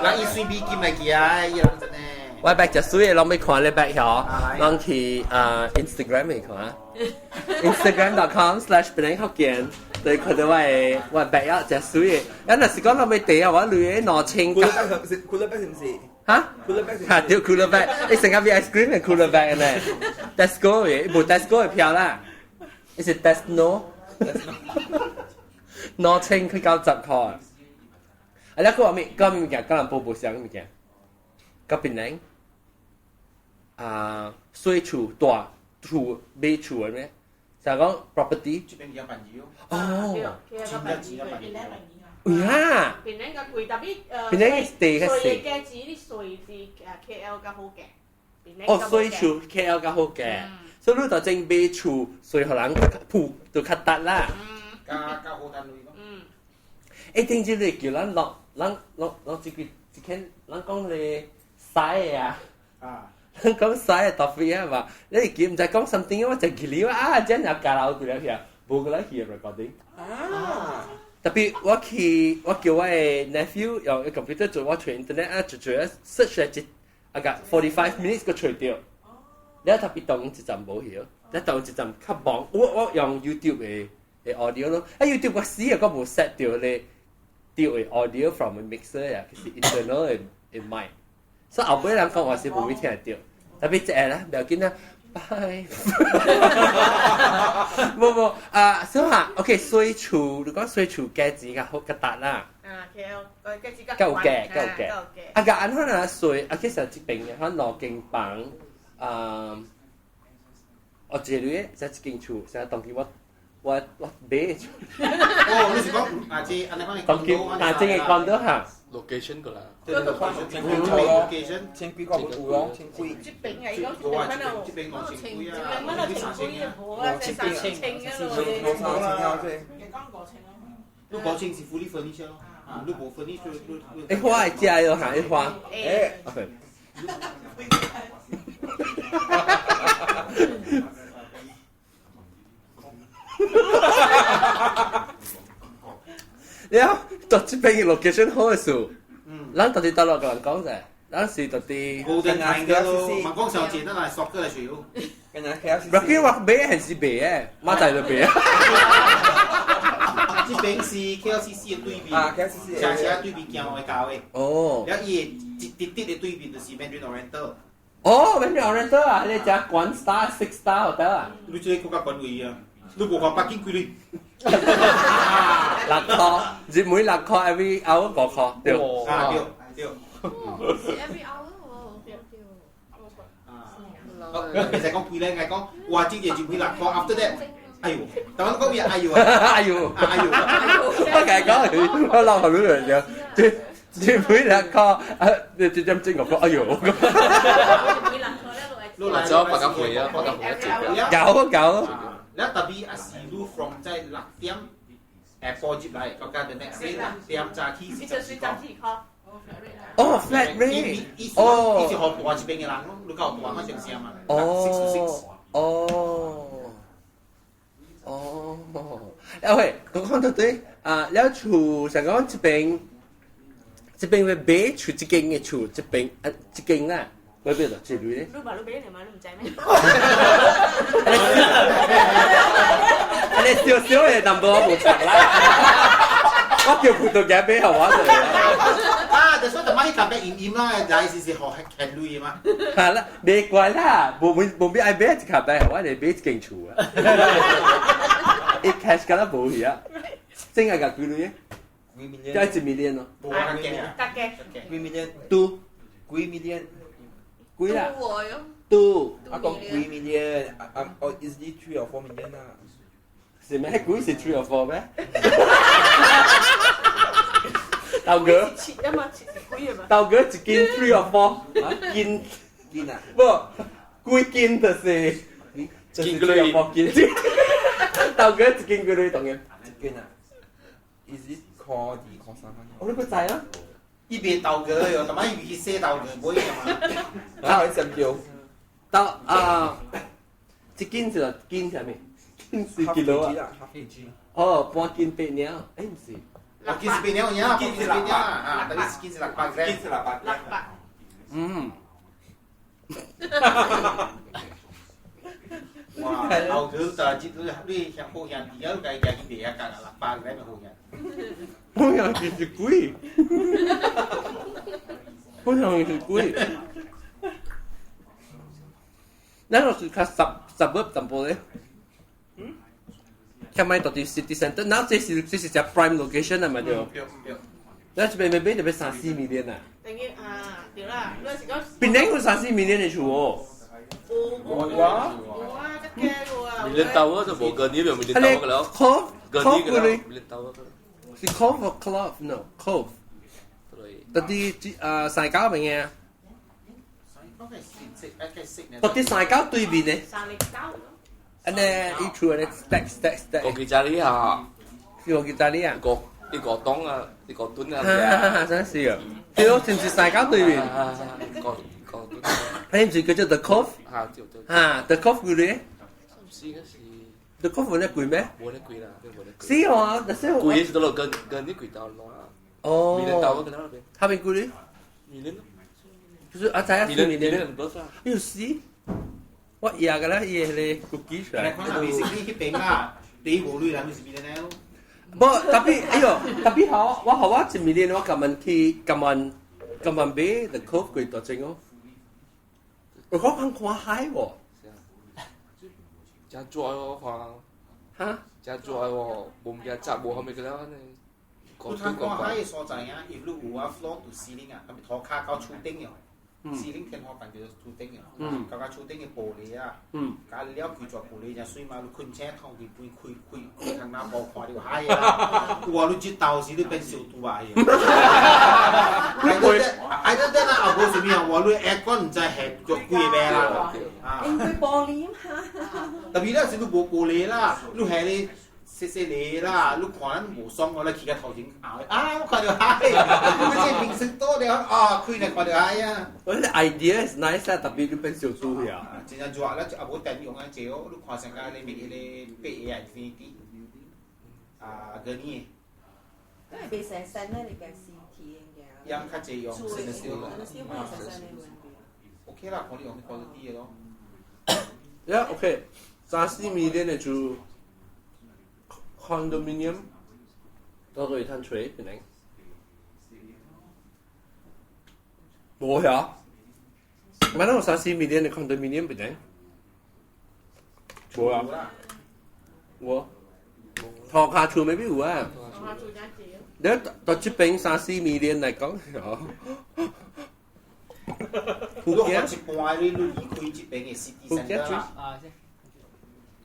人伊隨便見嚟見啊，伊人真係。我白就水，เราไม่看เลย白เหรอลองที่Instagram อีกเหรอ Instagram.com/เป็นให้เขาเขียน對佢哋話白一隻水，有陣時講เราไม่地啊，我女攞清㗎。Cooler bag 是唔是？嚇？係屌 cooler bag，你成日買 ice cream 係 cooler bag 咧 ？Tesco 嘅，冇 Tesco 嘅票啦。Is it Tesco？攞清佢90塊。啊，你講話咩？講咩嘢？講人報報上咩嘢？個邊人？水厝大厝買厝嘅咩？就係講 property。這邊有朋友。哦。有啊！邊啲個貴特別邊啲地嘅稅嘅字啲稅字KL 較好嘅。哦，水厝 KL 較好嘅，所以你就正買厝，稅可能鋪就較達啦。較好單位咯。誒，聽住你叫咱落一間，咱講你曬啊。講曬特別啊嘛，你叫唔使講 something 我就叫你啊，真係假佬佢嚟嘅，冇個嚟嘅 recording。特別我叫我嘅 nephew 用 computer 做我傳 internet 啊，做 search 一個45 minutes 個除掉。你特別當一陣冇曉，你當一陣較忙，我用 YouTube 嘅 audio 咯，YouTube 我死啊，我冇 set 掉你掉嘅 audio from a mixer 啊，其實 internal in mic。所以後尾人講話是冇會聽得到，特別隻啦，唔要緊啦，拜。冇小下 ，OK， 水厝，你講水厝雞子嘅好嘅達啦。KL 個雞子夠嘅。啊，個安可能水，其實這邊嘅可能羅景房，我這裡在這間厝，成日當佢我買。哦，你是講阿姐，安尼講你當佢阿姐嘅講到嚇。location 個啦。對，location，千幾個有咯，千幾。這邊係講這邊這邊講千幾啊，這邊千幾啊，冇啊，即係3千嘅咯。你講清是 fully furnished 咯，你冇 furnished 你花係加咗嚇，你花。你啊，到這邊嘅 location 好嘅時，咱到底到落個人講啫，咱是到底。冇定係嘅咯，問講上錢得嚟索嘅嚟少。跟住 KLCC。若佢話買係是買嘅，馬仔就買啊。这边是 KLCC 的对面，啊，KLCC 车車對面行外教的。哦。然後伊直的對面就是 Mandarin Oriental。哦，Mandarin Oriental 啊，你只 one star six star hotel 啊？你這個國家管位啊？你無講北京規律。6塊，每6塊 every hour 5塊，對。啊對。every hour 其實講貴咧，係講話之前就每6塊 after that。哎呦，但我講咩哎呦啊？哎呦，我係講我留後邊樣嘢，即每2個你最針精我講哎呦。或者白鴿會啊，白鴿會一隻有。แล้วแต่บีอาศัยรู้ from ใจหลักเตรียมแอร์พอร์ตจิบไหลก็การเป็น next day เตรียมจากที่สิบข้อ哦 flat rate อีสิหอตัวจะเป็นไงล่ะลูกเก่าตัวเขาเสียงเสียมาแล้ว我講到對แล้ว厝成講這邊會買厝這間嘅厝這間啦會邊度這類咧？你話你俾人買你唔制咩？你少少嘅 number 我冇查啦，我叫佢到幾俾後話就。แต่ส่วนแต่ไม่ให้กลับไปอิ่มๆ啦ใจสิหอแข็งลุยมา係啦，你怪啦，冇俾愛買一卡幣，我哋買一間厝啊。一 cash 㗎啦冇嘢啊，真係㗎幾多嘢？就係1 million 咯。冇啊，勁啊！格嘅，2 million， 2 million， 貴啦。2 我講2 million，我 easily 3 or 4 million 啦。是咩？貴是3 or 4咩？豆哥，切啊嘛，切貴啊嘛。豆哥一斤3 or 4，斤啊？不，幾斤就是3 or 4斤。豆哥一斤幾多同嘅？一斤啊 ？Easy call 2 call 3蚊。我呢個仔啦。依邊豆嘅又同埋依邊些豆嘅唔可以啊嘛。啊，你想叫？一斤就斤係咪？斤是 kilo 啊？哦，半斤8兩，誒唔是。กินสิเป็นเนี้ยอย่างเงี้ยกินสิเป็นเนี้ยแต่นี่กินสิหลักปากแรก ว้าเอาคือแต่จิตด้วยแค่โคยันเดียวไกลแกกินเดียกันหลักปากแรกเป็นโคยัน好像是貴，好像是貴。咱若是較suburb淡薄咧。佢買到啲 city centre，嗱這是只 prime location 啊嘛就，嗱這邊買就要3-4 million 啊。等於對啦，嗰時講。邊兩個3-4 million 嘅厝哦？冇啊，得嘅喎。million tower 就冇個呢邊 million tower 㗎啦。Cove 嗰類。million tower 是 Cove or Clove？ No Cove。嗰啲西郊邊嘅？嗰啲西郊對面嘅。อันนี้อีกชัวร์เนี่ย stack 個記者呢下個記者呢啊呢個檔啊呢個墩啊真係啊對咯甚至世界對面個墩係唔係叫做 The Cove The Cove 嗰啲唔知嘅是 The Cove 冇得貴咩冇得貴啦是啊但係貴是到咯跟啲貴到咯哦million到嗰邊下邊嗰啲million 就是啊仔啊 million 唔多啥要死我以前個咧伊係個機出嚟。可能你食呢啲餅啦，你無類啦，你是邊咧？不，特別好，我1 million 我今晚買 The Cove 貴多正哦。我講看海喎。真做喎看。嚇？真做喎，冇嘢雜冇後面嘅啦呢。佢睇看海嘅所在啊，if 你有啊 floor to ceiling 啊，咁咪拖卡搞厝頂嘅。ceiling 天花板就是厝頂嘅，嗰個厝頂嘅玻璃啊，加了佢做玻璃就水嘛，你困車頭佢開ทางน้ำบอก看到海啊，我你知道是你變小肚啊嘅。I don't know 啊，冇什麼啊，我你 aircon 唔知係做貴咩啦，應該玻璃嘛。特別咧是你冇玻璃啦，你係你。細你啦，你看無爽我咧，企喺頭前我看到海，你即係平時多啲開嚟看到海啊！我啲 idea is nice 啊，特別你變小豬呀。真係做啦，就阿冇電用啊，借我，你看成家你咪你俾 Infinity 嗰啲。因為被成身咧，你嘅 CT 嘅。ยังค่า借用，成日少啦。OK 啦，我哋用啲嘢咯。Yeah, OK，3-4 million 嘅就。condominium 多對攤吹邊領？冇呀，買到30 million 的 condominium 邊領？冇呀，冇。thọ下厝未必有啊。你到這邊30 million 嚟講，如果一半你離開這邊嘅 city centre 啦，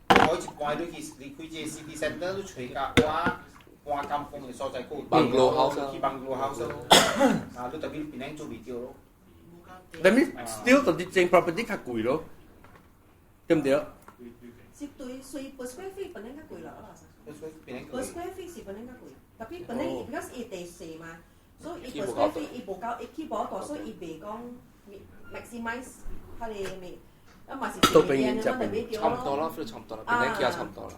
我一半你離開這 city centre，你吹架我監控嘅所在嗰度 bungalow house 去 bungalow house 啊，你特別邊樣做 video 咯。但係 still 到啲正 property 較貴咯，對唔對？是對，所以 per square feet 本應該貴啦，per square feet 是本應該貴，特別本應 because 伊地細嘛，所以 per square feet 伊無夠，伊起無大，所以伊未講 maximize 佢哋未，咁嘛是便宜嘅嘛，特別叫咯。差唔多啦，差唔多啦，邊啲差唔多啦。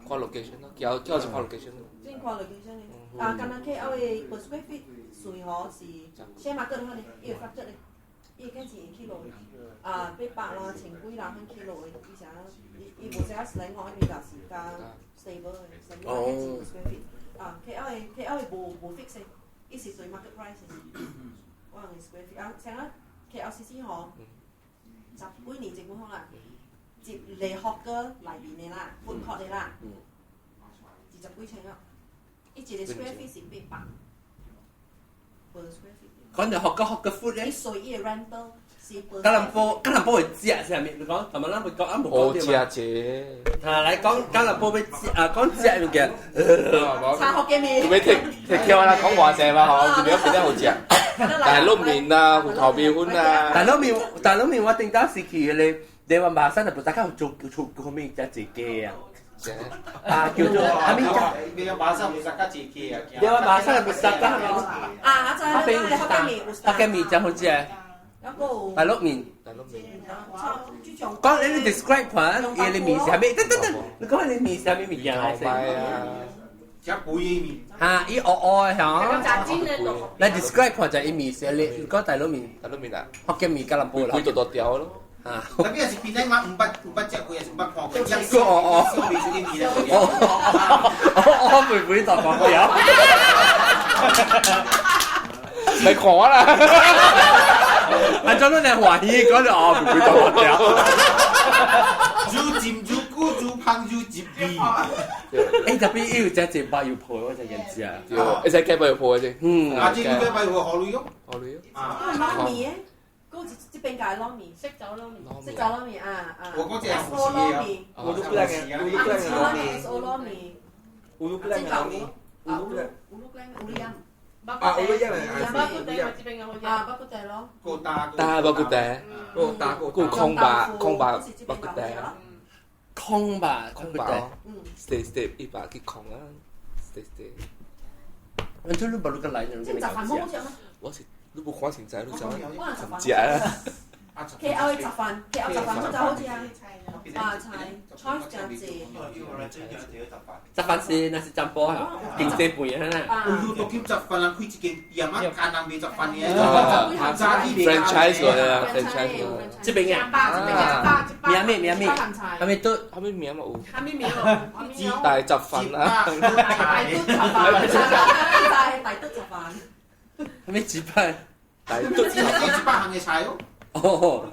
看 location 咯，叫就看 location 咯。先看 location 咧，啊，咁樣 KL 嘅 per square feet 隨我是 share market 嗰啲，伊個 factor 咧，伊個價錢起落，啊，800啦、1000幾啦，肯起落嘅，而且伊無寫slang我呢邊就是加 stable 嘅，成個價錢 per square feet，啊，KL 嘅無 fix 嘅，伊是隨 market price 嘅，我用 square feet，啊，成個 KLCC 嗬，10幾年政府講啦。接嚟學嘅嚟源嘅啦，半學嘅啦，20幾尺啊！一個 square feet 是800 per square feet。講就學嘅 food 咧。你隨意 rental 是 per。吉隆坡會食係咪？你講，同埋啦，會講啱冇講啲嘛？好食啫。嚟講吉隆坡會講食物嘅。茶學嘅面。做咩踢跳啦？講話聲嘛嗬，點樣變得好食？大碌面啊，芋頭麵啊。大碌面我頂到時期你。你話馬山就大家做後面隻自己啊，啊叫做後面隻。你話馬山唔食得自己啊？你話馬山係唔食得係咪？啊，就係學嘅麵就好似係。大碌面。講你 describe 款，你面是係咩？等，你講你面是係咩面啊？隻貝麵。嚇，依鵝響。你 describe 款就係面是你講大碌面。大碌面啊？學嘅面吉隆坡啦。會多條咯。Tapi yang si Penang mah 500隻，佢又500磅。一個燒味水啲麵我妹度講過有。你講啦。係做到你懷疑嗰度我妹度講有。豬尖豬骨豬胖豬接味。誒特別要隻節目要配嗰隻人知啊。一隻雞髀要配嘅啫。啊，隻雞髀會何類用？何類用？撈麵嗰隻邊界撈麵，識走撈麵，識走撈麵啊！我嗰隻係撈麵，我都靚嘅，我都靚嘅，SO 撈麵，烏魯蘭嘅烏魯蘭，烏魯音，啊烏魯音係巴古地或者邊個好似啊巴古地咯，個打巴古地，個空白巴古地，空白，stay 一把嘅空啊 ，stay。我真係冇錄個嚟，你雜飯好食咩？我是。你冇看前仔，你講唔食啊！KL 嘅雜飯就好似啊菜就字。雜飯是那是雜波啊，經濟半嘢啦。我都見雜飯啦，佢自己夜晚間南味雜飯嘅。franchise 嚟啊 ，franchise。這邊嘅。名咩？係咪都？係咪名冇？係咪名喎？大雜飯啊！大督雜飯。係咪紙牌？大督紙牌行嘅菜咯。哦。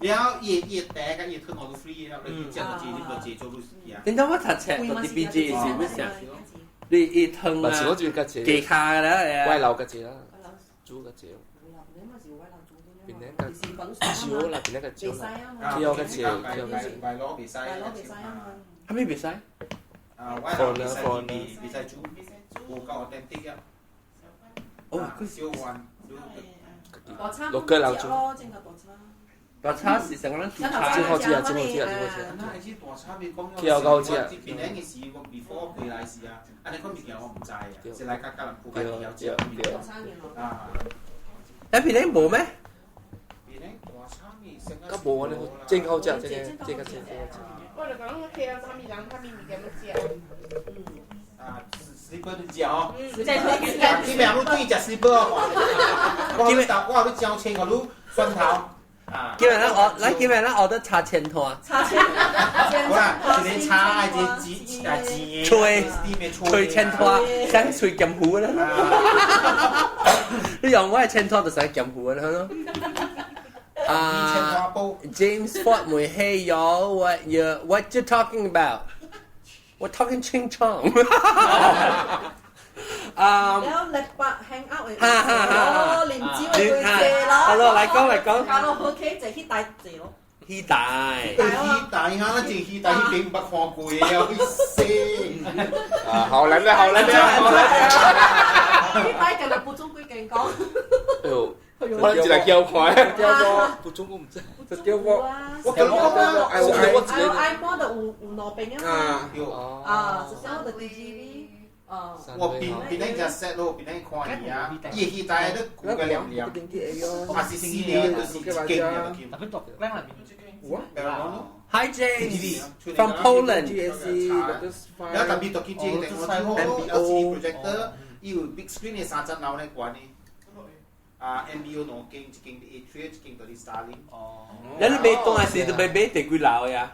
然後熱帶嘅熱吞我都 free 啦，你之後自己個自做都係啊。點解我讀冊嗰啲 BG 是咩事？你吞啊？咪是我最吉字。技巧㗎啦，威樓吉字啦，豬吉字。邊一個？蕉啦，邊一個蕉啦？蕉吉字，蕉吉字。咪攞比賽。係咪比賽？啊，威樓比賽豬，冇夠我哋啲啊。哦，佢小雲，六個樓豬。大叉是成個人煮菜。真好知啊！真好知啊！真好知啊！佢有夠知啊！邊兩件事我 before 佢嚟事啊，啊你嗰邊我唔知啊，是嚟吉隆坡嘅有知啊。啊，喺邊兩冇咩？邊兩大叉麵成個。咁冇啊！你真好知啊！真嘅，真嘅真。我就講佢有他咪講他咪咪咁樣食。啊，sleeper 都食哦。即係你咪有對食 sleeper 哦。我都教青個滷蒜頭。叫人來叫人order 茶千拖。茶千，好啦，一個茶一吹千拖，想吹劍虎啦。你用我係千拖就使劍虎啦咯。James Ford 沒氣咗 what you talking about? We're talking ching chong. แล้วเล็กปะ hang out 哦，連招會借咯。好咯，嚟講。卡拉 OK 就去帶借咯。去帶下，一直去帶去俾不看過嘅，有啲聲。好難的。去帶近日不中規勁講。哎呦，我一嚟叫看，不中我唔知。我叫我愛摸的有羅賓啊嘛。就像我的 DGV。我邊咧就 set 咯，邊咧看嘢啊，伊去帶都估個兩，還是4年都是勁嘅。特別多，靚係邊？Hi James from Poland. แล้ว特別多見啲嘅，我睇好 LCD projector，要 big screen 嘅3層樓咧關呢。MBO 喏勁一勁啲 A3，一勁到啲 Starlink。你買當係時就買地幾樓呀？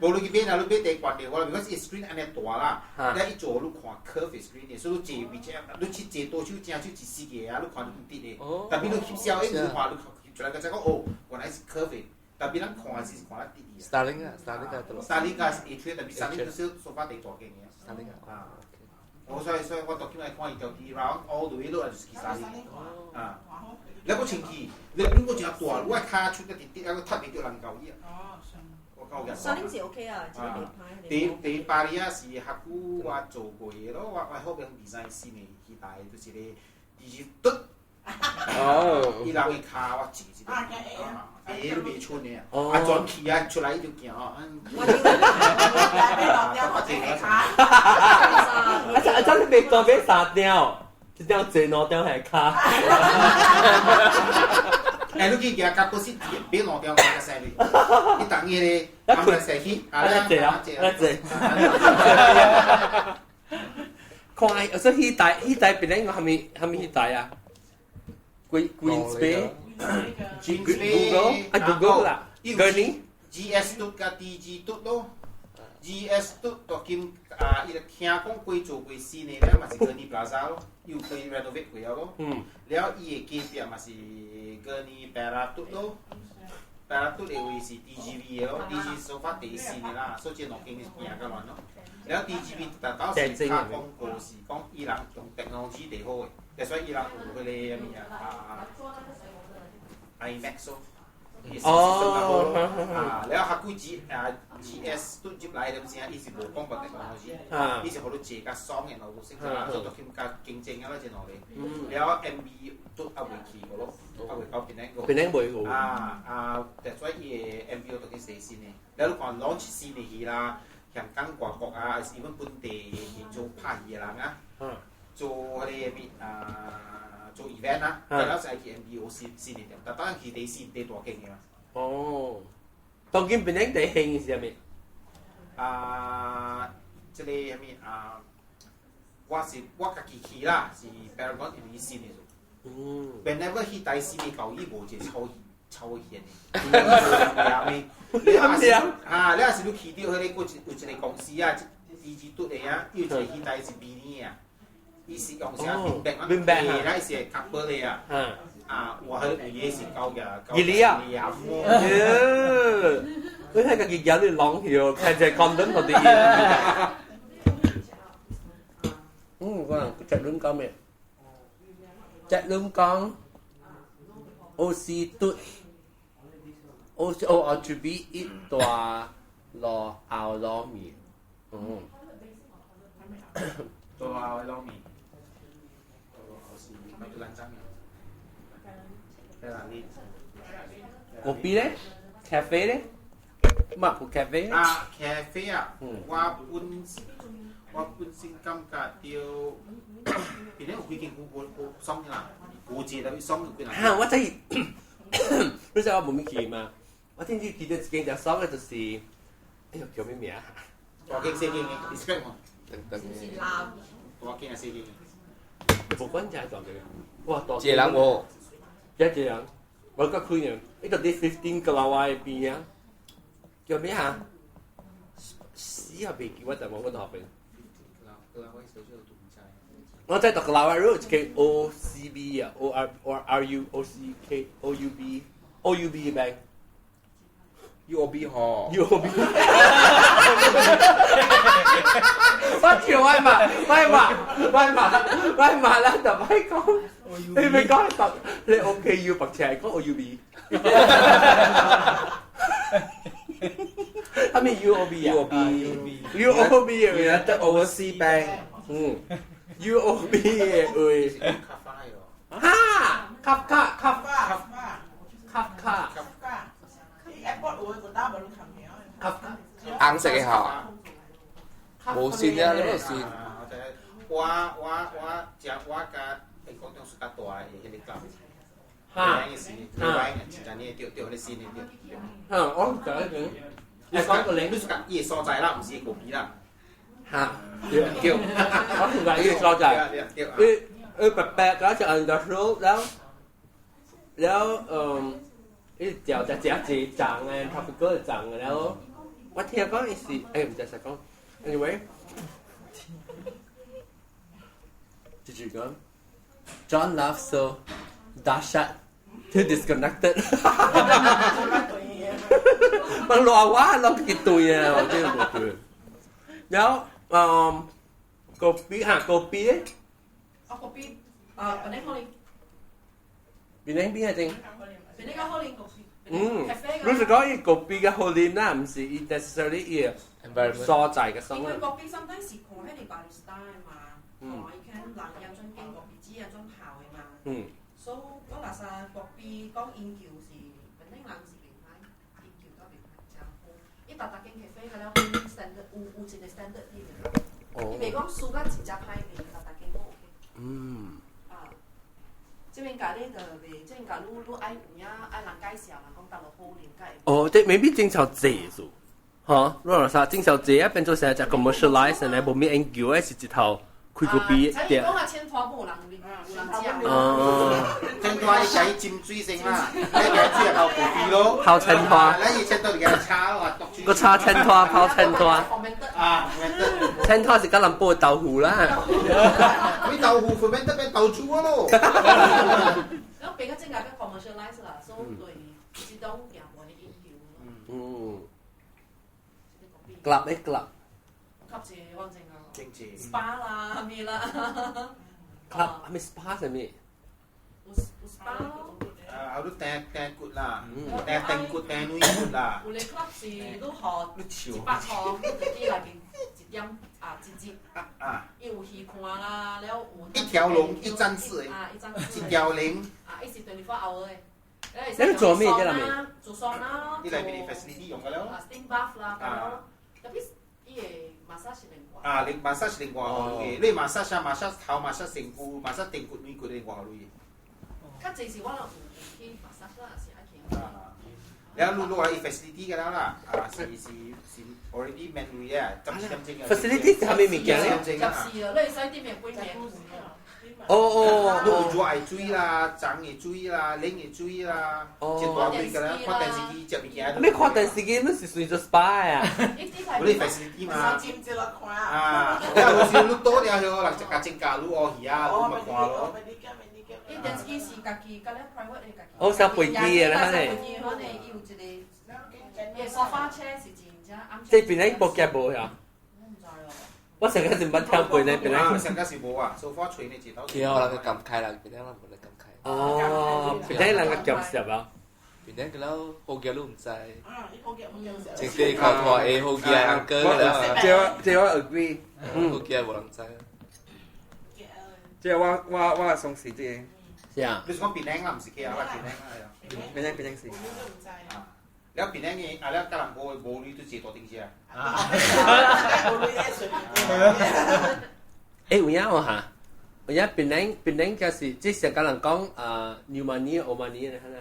無論佢邊啊，你邊地關嘅，我哋如果是 screen 安尼大啦，你一做你看 curve screen 嘅，所以你借邊隻，你去借多少正少一四個啊，你看唔跌嘅。但係你翕相，你看你翕出來個就講哦，原來是 curve，但係咱看是看得跌嘅。Starlink 啊，Starlink 係 A3，但係 Starlink 都少數法地大嘅嘢。Starlink 啊。所以我讀起來看伊條啲 round all the way 都係 Starlink 啊。你個前期，你邊個正大，我係卡出一啲啲，一個特別叫能夠嘢。Starlink 是 OK 啊，第八年是客戶我做過嘢咯，我好想 design 先嚟去帶，就是你第二嘟，伊人嘅卡我自己誒都未出呢，轉期啊出來就見哦，真係當俾殺掉，一條正攞掉係卡。你見佢夾嗰時俾攞掉嘅聲你等嘢咧，咁咪成起，看，所以帶邊咧個係咪去帶啊？Queen's Bay。Google 啦 GS 嘟加 DG 嘟咯 ，GS 嘟到今伊個聽講貴做貴新嘅咧，咪是 Gurney Plaza 咯，要貴 renovate 貴咯。然後伊個隔壁咪是 Gurney Perak 嘟咯 ，Perak 嘟嘅位是 DGV 嘅咯 ，DG 手法第新嘅啦，所以兩間嘅贏個亂咯。然後 DGV 特到時卡廣告是講伊人用 technology 最好嘅，所以伊人有佢哋咩IMAX 咯。แล้วฮักกุGS ตู้จิบไลน์เดิมสิฮะอีสิบโลกล้องกับเทคโนโลยีอีสิเขาดูเจกับซองเนี่ยเราดูสิครับตัวตัวคิมการเก่งๆแล้วจะหน่อยเลยแล้ว MB ตู้เอาไว้ขี่ก็ลบเอาไว้เขาเป็นแรงก็แต่ช่วย MB ตัวที่4ซีเนี่ยแล้วลูกก่อนlaunch ซีเนี่ยฮีราอย่างกังกว่ากอกอีมันปุ่นเตะโจผ่าฮีรานะโจอะไรมี做 event 啦，然後就係 MBO 4年，但當然佢哋4年多勁嘅嘛。哦，當今邊啲地興是咩？即係咩我自己去啦，是 Paragon 係4年做。Whenever 佢第4年舊衣冇隻抽現嘅。你係時你去到佢哋有一個公司啊，自己讀嚟啊，要一個佢第是2年啊。伊是用啥冰白啊？那是卡布的呀。我係也是高嘅。熱力啊！你睇個熱飲你朗條，睇隻咁多嗰啲嘢。個人隻亂講咩？隻亂講 ，OC 嘟 ，OC 我準備一大攞牛攞面。ตัวเรามี嗰邊咧 cafe 咧，乜個 cafe 咧？cafe 啊，我本身感覺到，邊啲有幾件好爽嘅啦，好似特別爽嘅啦。我真係，你知我冇咩記嘛？我聽見記得一件就爽嘅就是，哎呦叫咩名啊？大件4件嘅 describe 我。多件啊4件。冇關係大嘅，哇多。這人喎，一隻人。我個區人，呢個啲15個老外邊啊，叫咩嚇？死啊！未記我但我嗰度邊。我在讀個老外 road 叫 OCB 啊 ，ORUOCKOUB bank。UOB 嗬 ，UOB。我條威嘛啦，就咪講，你咪講係讀，你 OKU 白斜講 OUB。係咪 UOB 啊 ？UOB 嘅咩？得 Overseas Bank。UOB 嘅會。哈，卡。airport 會個打冇咁近嘅。硬食嘅嗬，冇線啊，你冇線。我嘅你講到大嘅迄個哈，真係呢掉你線呢掉。我講緊，你講個領，你講呢所在啦，唔是個邊啦。嚇，叫我同埋呢個所在，白嗰隻 undershow แล้ว呢條就隻長嘅 tropical 嘅長嘅แล้ว我聽講嘅是唔知實講 anyway 繼續講 John Love so dahsyat too disconnected มันรอว่าเรากินตุยอ่ะ我真係冇對แล้วโกปี嗰邊本嚟可能邊係邊係正本嚟可能รู้สึกว่า嗰ปี嘅 Holland น่ะ唔是 necessarily 所在嘅生活。因為嗰邊 sometimes 是講喺你 barista 嘛，我以前人有種經嗰邊紙有種泡嘅嘛，所以我嗱曬嗰邊講研究是本嚟人是明白，研究嗰邊真好，一笪笪間 cafe 嘅咧 standard 有一個 standard 啲嘅，你未講數個自家派嘅笪笪間都 OK。這邊家咧就未，這邊家你愛有影愛人介紹，人講得落好連介。哦，即未必正常借數，嚇，如果話正常借啊，變做成一隻 commercialize，然後冇咩研究嘅是一頭開個邊嘅。講下千拖冇人知。千拖你計尖水先啦，你計水入到個邊咯。泡千拖。你以前都係炒啊，個炒千拖，泡千拖。啊，千拖是吉林煲豆腐啦。啲豆腐佢變得變豆豬咯。咁比較正係嘅 commercialize 啦，所以對自動人我哋研究。club 咧 club。club 是安靜啊。正正。spa 啦，咩啦。club 係咪 spa 係咩？有 spa 咯。เอาดูแต่กุดล่ะแต่กุดแต่นุ้ยกุดล่ะ 有啲 club 是都學100趟，自己嚟邊一點節有戲看啦，แล้ว一條龍一站式一條龍一時24 hour 嘅。你做咩啫啦？做桑啦，呢嚟俾你 facility 用嘅แล้ว steam bath 啦，咁咯。特別啲嘢 massage 靈活。你 massage 靈活好啲，你 massage massage 頭 massage 成副 massage 定骨女骨靈活好啲。較濟時我就去 massage 啦，是愛去。แล้วรู้ว่า facility กันแล้วล่ะ是 already menu อ่ะจำจริง facility 係咪物件咧？就是你使啲咩杯名？你做愛水啦，長嘅水啦，冷嘅水啦，一大堆㗎啦，看電視機接物件。你看電視機那是屬於做 spa 啊？我哋 facility 嘛。尖接落看你有時你多啲去，人就加正價，你學戲啊，你咪看咯。啲電視機是家己，家咧 private 嘅家己。哦，上飛機嘅啦，可能有一個沙發車是自然啫。即係邊一部劇冇呀？我成日是唔聽過呢，邊一成日是冇啊，蘇花吹你知道。佢可能佢撳開啦，邊啲人冇得撳開。哦，邊啲人嘅撳實啊？邊啲嘅แล้ว好嘅都唔制。好嘅唔用。直接靠拖好嘅安哥嘅啦。這我 agree。好嘅冇人制。即係我送時啲。是啊。你講邊靚啦，唔是佢啊，邊靚啊，邊靚事。แล้ว邊靚嘅แล้วกำลังโบนี่都借多定先啊。有影喎嚇，有影邊靚就是即係可能講New Money、Old Money 咧，係咪？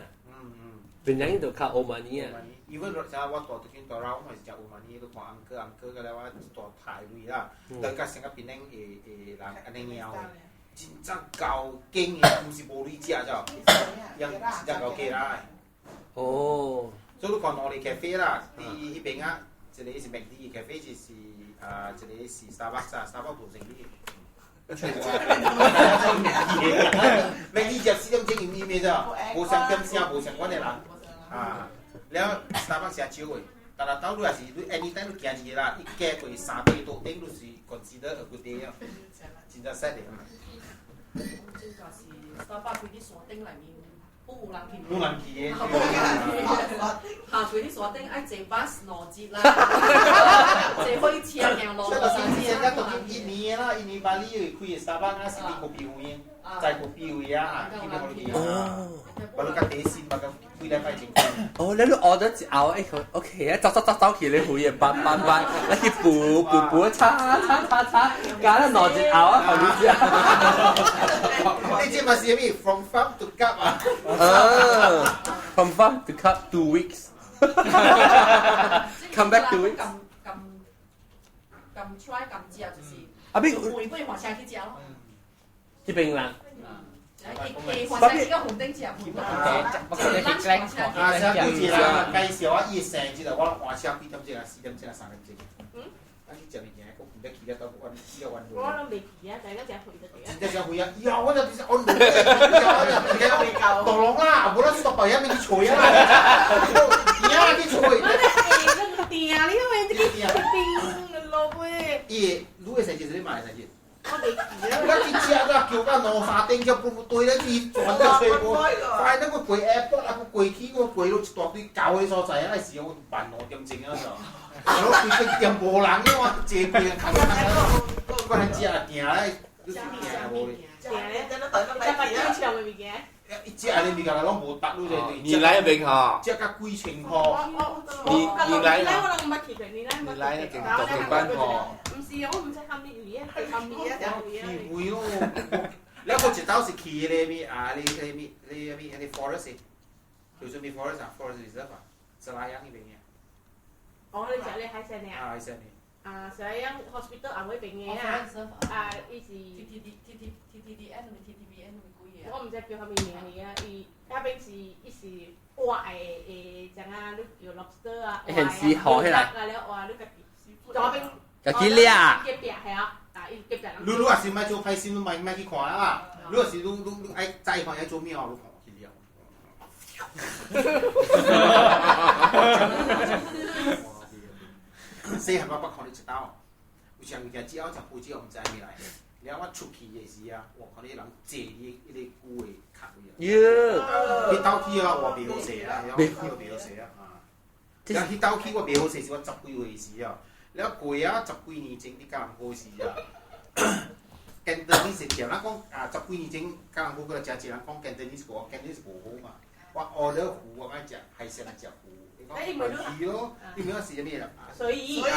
邊靚就靠 Old Money 啊。因為我ตัวกินตัวเราไม่ใช่จะ Old Money ตัวของอังเกอร์ก็แล้วว่าตัวถ่ายลุยละแล้วก็สิ่งที่邊靚หลังอันนี้เอา真正高勁嘅，唔是無你食咋，樣真正高價啦。哦，所以你看我哋咖啡啦，啲嗰邊啊，一個是麥迪咖啡，就是一個是 Starbucks 啊 ，Starbucks 做成啲。麥迪就始終經營啲咩啫？無相跟聲，無相關嘅人啊，แล้ว Starbucks 係少嘅。但係到你係你 anytime 你行住啦，一加過3倍多，頂都是 consider a good day 啊，真正 set 嘅。這個是Starbucks佢啲鎖釘裡面冇人去。冇人去嘅。下佢啲鎖釘愛坐bus 攞節啦，坐火車行路嗰陣時。而家到印尼啦，印尼巴厘開嘅 Starbucks 係啲國標嘅，在國標嘅啊，見到我哋啊，我哋個地線，我哋規禮拜前。哦，你都 order 一熬誒，OK 啊，走去你會嘢搬，你去補，擦，加咗攞一熬啊，後面你知咪係咩 ？From farm to cup 啊？From farm to cup 2 weeks 。Come back 2 weeks。咁 try 咁之後就是。啊邊？每杯黃車去食咯。呢邊啦。黃車呢個紅丁之後配啦。上幾節啦，介紹啊，依成節啊，我黃車幾點鐘啊？4點鐘啊，3點鐘。啊，你就嚟嘅，我唔得企得到我都未去啊，大家只去得嘅。真正想去啊！以後我就按路嘅，道路啦，冇得 stop 白一面去吹啊！而家去吹。那個店你因為這個店老妹。咦，你嘅成節你買成節？我未去啊。而家啲車啊，叫間攞沙丁就半對咧，啲轉咗吹過，快得個貴 Airport 啊，個貴 key 個貴到一大堆舊嘅所在啊，係時候辦我點整啊就。我佢店無人嘅話，借佢人坑我係只啊行咧，你行無咧？一隻啊，你咪講啦，攏無搭咯，你來邊嚇？隻價幾千塊。你來我能唔去嘅，你來一件獨嘅班嗬。唔是啊，我唔識喊啲魚啊，喊魚啊，就魚啊。唔會咯，你個一刀是去嗰啲啊，你 forest，叫做咩 forest 啊 ？forest reserve 啊，是哪樣嗰邊嘅？哦，你就你喺上面啊？喺上面。啊，上樣 hospital 啊，嗰邊嘅啊，啊，依是 TTDN 咪 TTBN 咪估嘢。我唔知叫佢咩名嚟啊，伊嗰邊是依是活誒，像啊，你叫 lobster 啊，很絲河起來。啊，你話你個左邊。有幾叻啊？夾邊係啊，啊，依夾邊。你話是咪做拍攝，咪去看啊？你話是你愛再看要做咩啊？你看去了。細漢我捌看你一刀，有時物件只要食杯子，我唔知咩來。然後我出去嘅時啊，我看啲人坐啲嗰啲古嘅卡位啊。迄刀起啊，我袂好勢啊，然後袂好勢啊。然後迄刀起我袂好勢是我10幾歲時啊，然後過啊10幾年前啲家人好時啊。跟住你食條，咱講啊10幾年前家人好過嚟食，人講跟住你個，跟住是無好嘛。我餓咗糊，我愛食，係食嚟食糊。你咪係咯，你咪係食咩啦？所以。我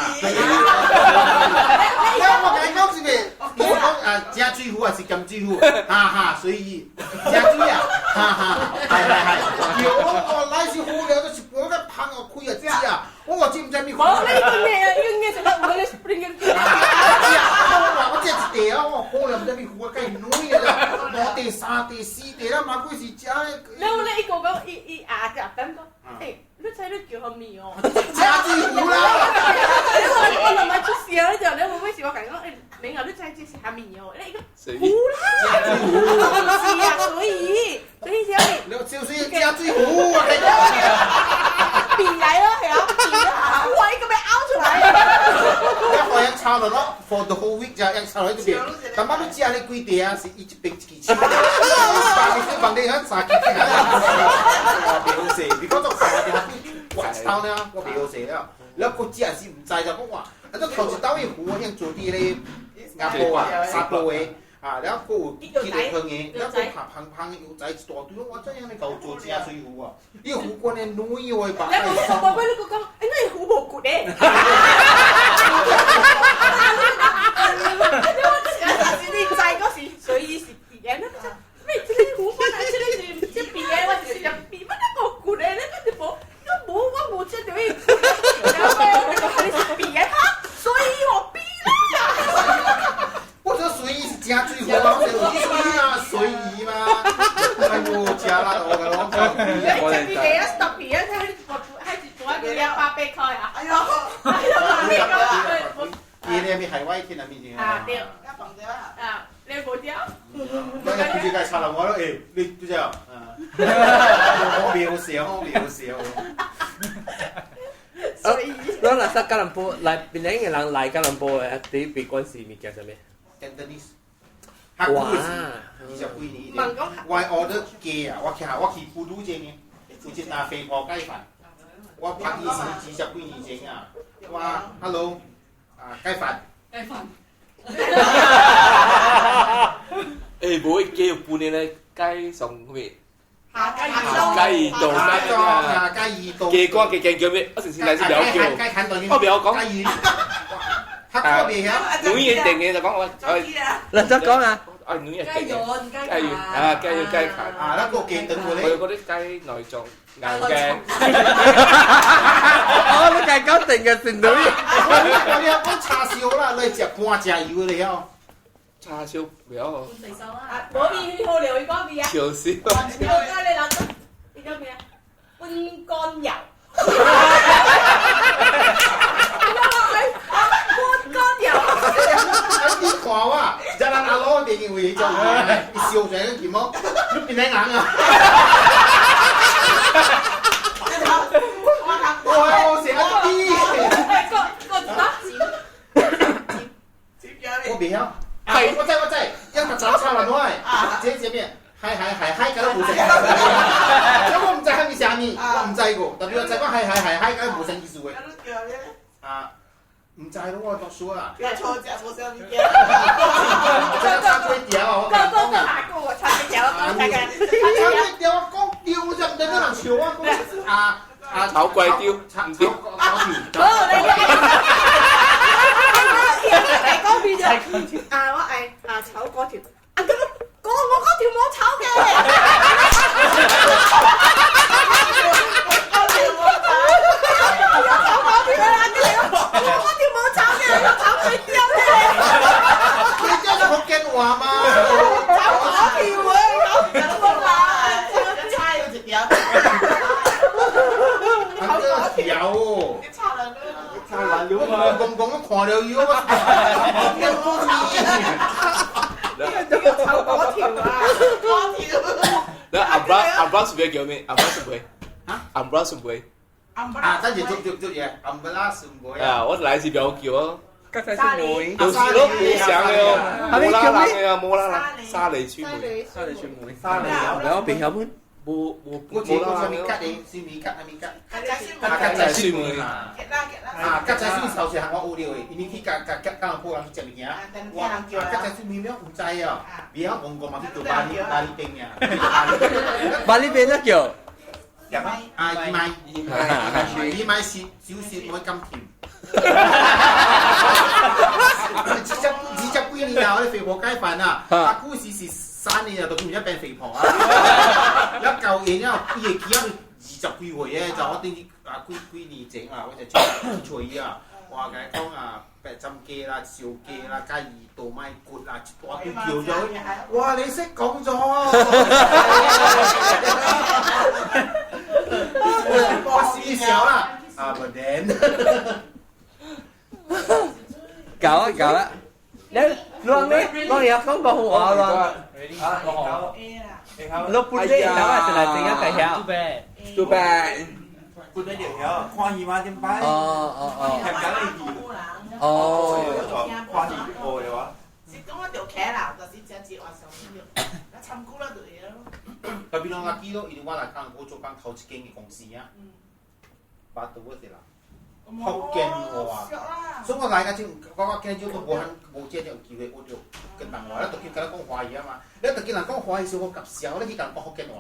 講是咩？我講食水壺還是鹹水壺？哈，所以食水啊，哈，係。我來是好料，都是我個烹我開啊知啊，我話知唔知咩？冇呢個嘢啊，呢個就係我哋 spring 嘅。我知一地啊，我好料唔知咩壺啊，梗係女嘅啦，2地、3地、4地啦，嘛嗰時食。你一個講一就等個，誒。你睇你叫佢咩哦？揸住糊啦！我諗埋出事啊！就你會唔會試過講誒？你話你真係知係咩哦？你個糊啦！是啊，所以小你。你少少揸住糊啊！變嚟咯，係啊，變啊！哇！呢個咪拗出嚟。一個人炒落咯 ，for the whole week 就一炒喺度邊。但係你知啊，你幾地啊？是一邊幾錢？放你喺三幾錢啊？別好食，別講做三點。我炒呢，我袂好食了。แล้ว個只係唔制就講話，啊都頭一刀嘅糊，像做啲咧鴨煲啊、沙煲嘅，啊，然後個有結嚟香嘅，然後個香嘅油仔一大堆，我真係你夠做正水糊啊！呢個糊乾嘅女嘅白。你冇俾你講，應該係糊冇骨嘅。你制嗰時所以是別人啦，咩啲糊乾啊，即係別嘅，我係入別乜都冇骨嘅，你乜都冇。我冇知道你，然後你是別哈，所以我逼啦。我這水是加水糊啊！講成意思啊，水魚嘛，係喎，食啦我嘅講。我哋第一 stop 一睇開始做一個100塊啊！哎呦，你那邊係威天啊，面前啊對，一房掉啊！啊你冇掉？我哋自己插落我咯，誒，你都這樣，我渺小。咱若說吉隆坡來，檳城嘅人來吉隆坡嘅第一筆關係物件係咩？Cantonese。哇！20幾年前，我order 雞啊，我去富都這邊，附近啊肥婆雞飯，我拍電視20幾年前啊，話 hello 啊雞飯。誒，冇雞肉半年咧，雞送咩？雞耳道，雞瓜嘅鏡叫咩？我成時嚟先有叫，我俾我講。黑哥未曉，女嘢定嘅就講我，嗱再講啊。啊，女嘢雞定嘅。潤、雞雞啊，雞要雞芹。啊，那個鏡等我我咧。嗰啲雞內臟硬嘅。哦，你計講定嘅是女。我叉燒啦，你食半隻油嚟啊！叉燒唔要。半肥瘦啦。嗰邊好料，你講咩啊？條絲。我而家你諗緊，你講咩啊？半乾油。啲狂啊！一撚阿攞電影會做，你笑上一件麼？你變你硬啊！我成一啲，我別曉，係我知，一個找差人開，這邊係緊都冇成，我唔知係咪啥咪，我唔知個，特別我知講係緊冇成意思嘅，啊。唔知咯，我讀書啊！要抽獎冇上面嘅，差幾條啊！個下個我差幾條，我睇緊。差幾條啊！講雕就唔得人潮啊！炒貴雕，炒條。好，你講邊啫？我係炒嗰條。我嗰條冇炒嘅。話嘛，炒嗰條啊，咁啊，差咗條，炒嗰條，差兩條嘛，咁狂了腰啊，炒嗰條啊，嗰條。那阿布拉是唔係叫咩？阿布拉是唔係？阿布拉是唔係？啊，真係捉嘢，阿布拉是唔會啊！我來自表叫啊。剛才是梅，有時都冇想嘅哦，冇啦啦嘅啊，冇啦啦，沙梨川梅，沙梨川梅，沙梨啊，然後邊有咩？我自己上面吉你，先面吉啊面吉，吉仔酸梅啊，吉仔酸頭先係我好料嘅，你去吉加坡人去食物件，哇，吉仔酸梅咩唔知啊，邊有講過嘛？去做巴黎冰啊，巴黎冰都叫，啊義賣是少少冇咁甜。20幾年啊，我啲肥婆雞飯啊，阿姑時3年啊，就變咗變肥婆啊！一嚿嘢之後，啲嘢幾20幾回嘅，就我啲啊幾年整啊，我就做菜啊，話嘅講啊，白針雞啦、燒雞啦、加2道米骨啊，我都叫咗。哇！你識講咗我試小啦，啊唔得。搞啦！你錄你有講廣東話咯？錄半啲，但係成日整一計曉。做白。半啲條看二萬點擺。哦。係緊你看二個嘅話。是講一條茄啦，就是只隻話上邊條，那參考啦對嘢咯。特別我記到，因為我嚟講，我做緊頭一間嘅公司啊，八度嗰啲啦。福建話，所以我大家就我見咗都冇借條機會，我就跟人話咧，特別跟人講華語啊嘛。你特別人講華語時，我及時候咧去跟人講福建話。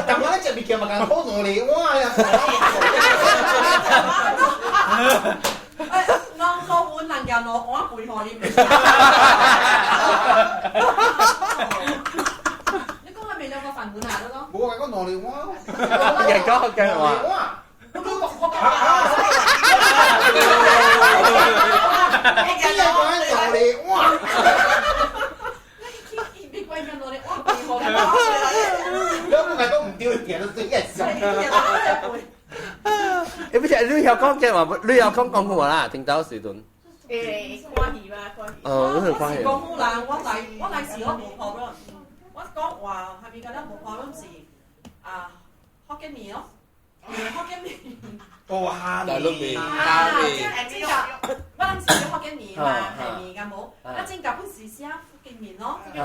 但我咧就別叫咪講好努力，哇呀！我本能人我背後啲名。你講係咪有個飯館啊？嗰個？冇係講努力哇！人講福建話。邊個講努力哇？聽到對一笑。誒，不是你有講嘅話，你有講廣話啦，聽到時陣。誒，關係嘛，關係。哦，你關係。講好啦，我嚟時我冇 problem，我講話係咪覺得冇 problem 是啊福建麵咯，福建麵。哦，蝦大陸麵，即係我諗住福建麵嘛，係麵㗎冇。我正夾本時寫福建麵咯。我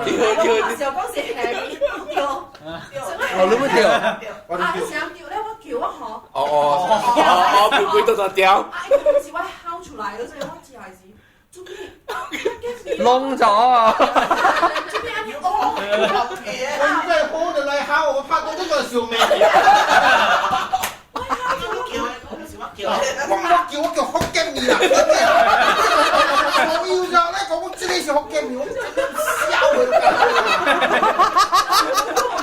時候嗰時係麵掉，哦，你乜掉？我想掉咧，我叫啊嗬。哦，背到就掉。啊，嗰陣時我烤出嚟嗰陣，我只係是做咩？燶咗啊！做咩啊？哦，我真係好就嚟烤，我拍到呢個笑咩？我叫福建麵啊！我要就咧講，我知你是福建麵，我真係笑佢。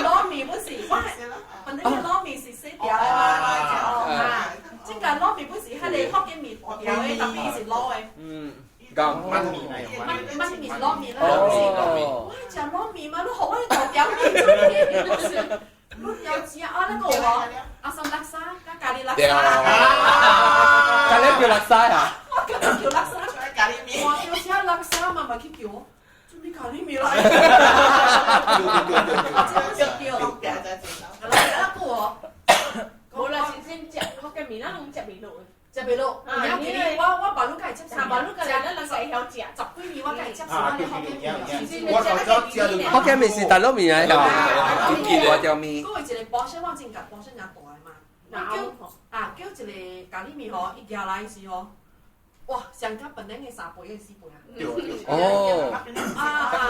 攞麵嗰時，反正攞麵是死掉啊嘛，即係攞麵嗰時係你福建麵掉嘅，特別是攞嘅。咁燜麵啊，燜麵攞麵啦，我係就攞麵嘛，都好喺度掉麵做咩？有紙啊！呢個我阿嬸叻沙加咖喱叻沙，咖喱叫叻沙啊！我叫佢叫叻沙，咖喱麵。我叫佢叻沙嘛，咪佢叫我做咩咖喱麵啦？冇啦，先食福建麵啦，我唔食味道嘅。食味道，我白佬梗係執茶飯都隔離兩細口食。十杯麵我梗係執曬啲福建麵。福建麵是大陸麵嚟㗎。我條麵。嗰個一個包廂我正夾包廂廿大嘛，叫一個咖喱麵嗬，一夾來時嗬，哇！上加本嚟嘅3倍嘅4倍啊！哦。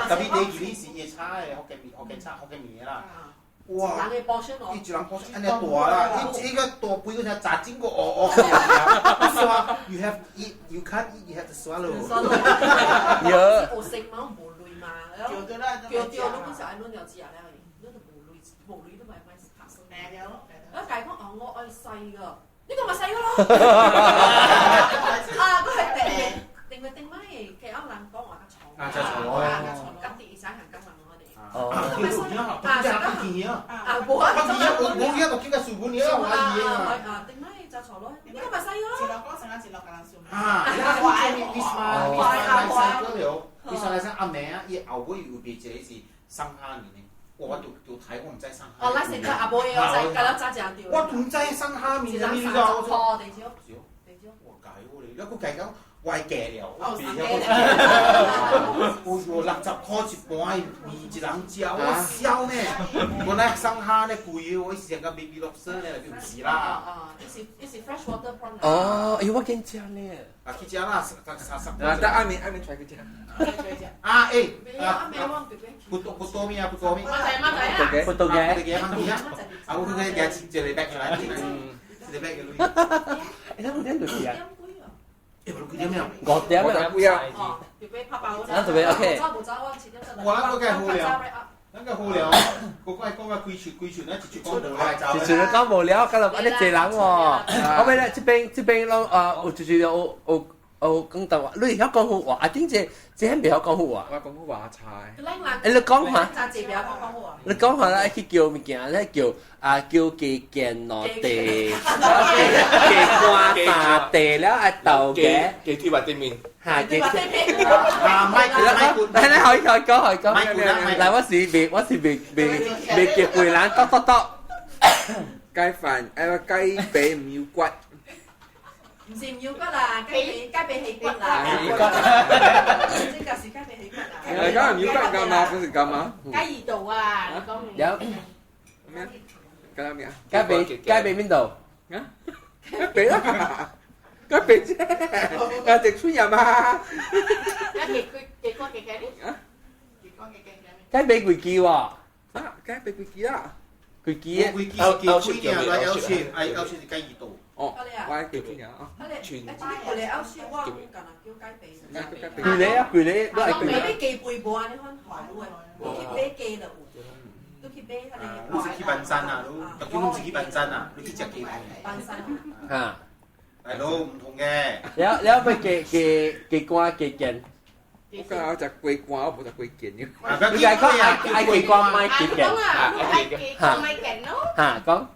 特別你呢時夜叉嘅福建麵啦。哇！人嘅包廂咯，一人包廂安尼大啦，一個大杯嗰隻炸整個惡嘅嘢，你話 you can't eat you have to swallow。有。我食嘛，無淚嘛，叫你嗰時愛攞料子啊咧，你都無淚都咪咪拍手。我介講哦，我愛細個，呢個咪細個咯。嗰係定咪其他人講話嘅廠。就廠啊！咁啲醫生係咁問我哋。哦。冇啊！我而家讀幾個書本嘢啦，我係啊，定咪就錯咯？呢個咪細個咯。前兩個成日前兩個人笑。你上嚟先阿明啊，伊後尾會變這是生蝦麵嘅，我到睇我唔知生蝦。哦，嗱食個阿妹，我就計咗揸正掉。我唔知生蝦麵係咩㗎？錯地少。我解喎你，一個計咁。歪嘅了，我60塊一盤，麵一人食，我笑呢。本來生蝦呢貴，我成個 baby lobster 呢就唔是啦。一是 fresh water prawn。哦，要我見食呢。啊，去食啦，但阿明出去食。啊誒，阿明我不多面啊，不多面。我睇不到嘅。啊，我佢嘅錢借你 back 嚟，借你 back 嘅lui。你睇我點做事啊？我點啊？不要。哦，要俾拍爆嗰陣。啊，特別 OK。我嗰個係好料，嗰個好料，嗰個係講嘅貴傳咧，直接講無料就。直接講無料，今日安尼濟人喎。後尾咧，這邊攏有就是有講大話，你曉講好話，啊點這係未曉講好話？我講好話菜。你講下。你講下啦，去叫物件咧叫雞腱落地，雞瓜沙地了啊豆嘅。雞腿或者麵。嚇雞。啊，咪你可以講。嗱，我是未結背啦，多。雞飯雞髀唔要骨。唔是唔要骨啊，雞髀起骨啊，起骨，即係是雞髀起骨啊。梗係唔要骨㗎嘛，不是咁啊。雞耳道啊，你講有咩？雞咩啊？雞髀邊度？啊？雞髀啦，雞髀啫，啊直出入啊。幾個幾呢？雞髀攰機喎。啊，雞髀攰機啦。攰機啊？有錢嘅，有錢是雞耳道。哦，我係叫邊啊？全。佢哋歐書哇，咁啊叫雞髀。佢哋啊，佢哋都係佢哋。你啲寄背部啊，你看台灣，都去買雞啦，都去買佢哋。好似去笨山啊，都特別好似去笨山啊，你去食雞腿。笨山。嚇。係咯，唔同嘅。你有咩雞瓜雞腱？我講有隻龜瓜，我冇隻龜腱嘅。你解講嗌雞瓜買雞腱。講啊，雞咪腱咯。嚇講。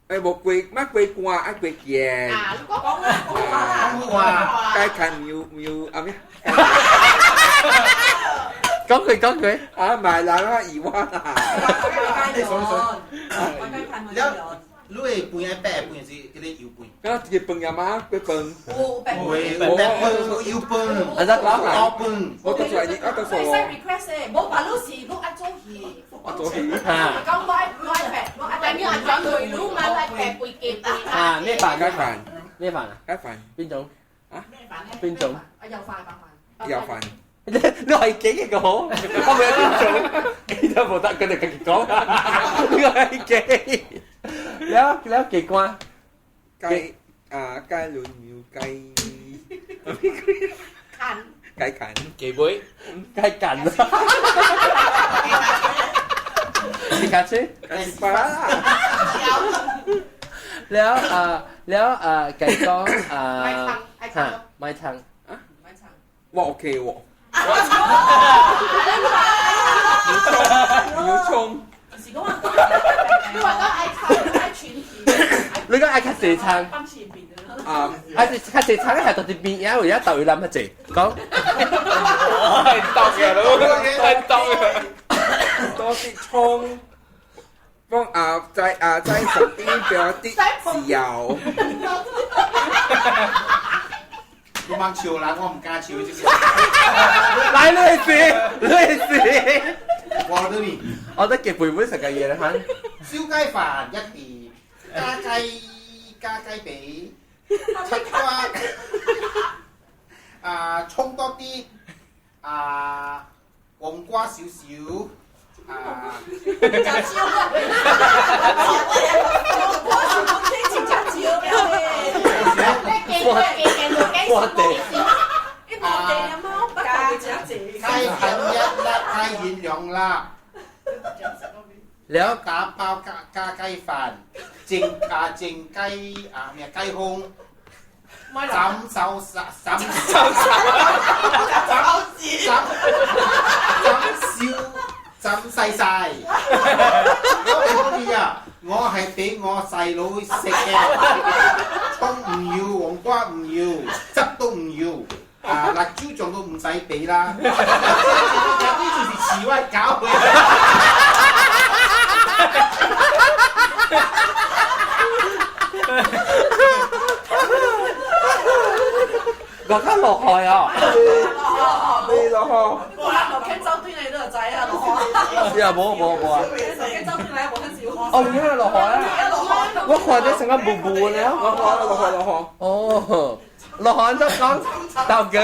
誒冇貴乜貴掛啊貴件。啊，你講啦，街近要啊咩？講句。啊買啦2萬啊！你會搬一百搬是嗰啲腰搬。啊，結伴呀嘛，結伴。會腰搬。啊得講啊。腰搬。我到時你啊到時我 send request 誒，冇辦老師攞一張戲。我做戲。嚇。講攞 iPad，但係我轉佢รู้มาไล่แปะปุยเก็บ啊。咩飯？雞飯。咩飯啊？雞飯。邊種？啊？邊種？有飯白飯。有飯。你係幾嘅好？我咪有邊種？你都冇得佢哋繼續講啊！呢個係幾？แล้ว幾關？雞啊雞卵要雞。ขัน 雞近。幾杯？雞近啊！你架車？雞巴啦。แล้วไก่ก้องไม่ทัง哇 OK 喎。要衝。是講話，你話都愛唱愛全體，你講愛較細撐，幫前邊嘅。啊，愛較細撐咧係到啲邊嘢，而家豆要諗乜嘢？講。係得嘅咯，係得嘅。多啲衝。幫在旁邊俾我啲豉油。你掹潮啦，我唔加潮啫。嚟類似。我都面。我覺得幾背本食嘅嘢咧嚇。燒雞飯1碟，加雞髀，7瓜，葱多啲，黃瓜少少。炸椒啊！我是冇聽清炸椒嘅。我哋一冇地啊貓，不過會炸字。雞粉1粒，雞丸2粒。แล้ว 打包加雞飯，淨雞咩雞胸，浸細細。嗰啲啊，我係俾我細佬食嘅，葱唔要，黃瓜唔要，汁都唔要，辣椒醬都唔使俾啦。呢就是詞外搞嘅。大家落海啊！你落河。落傾周端你都有仔啊，落海。是啊，冇啊。落傾周端你冇跟小可。哦，而家落海啊！我看到成個布布咧。落河。哦，落海得講豆嘅，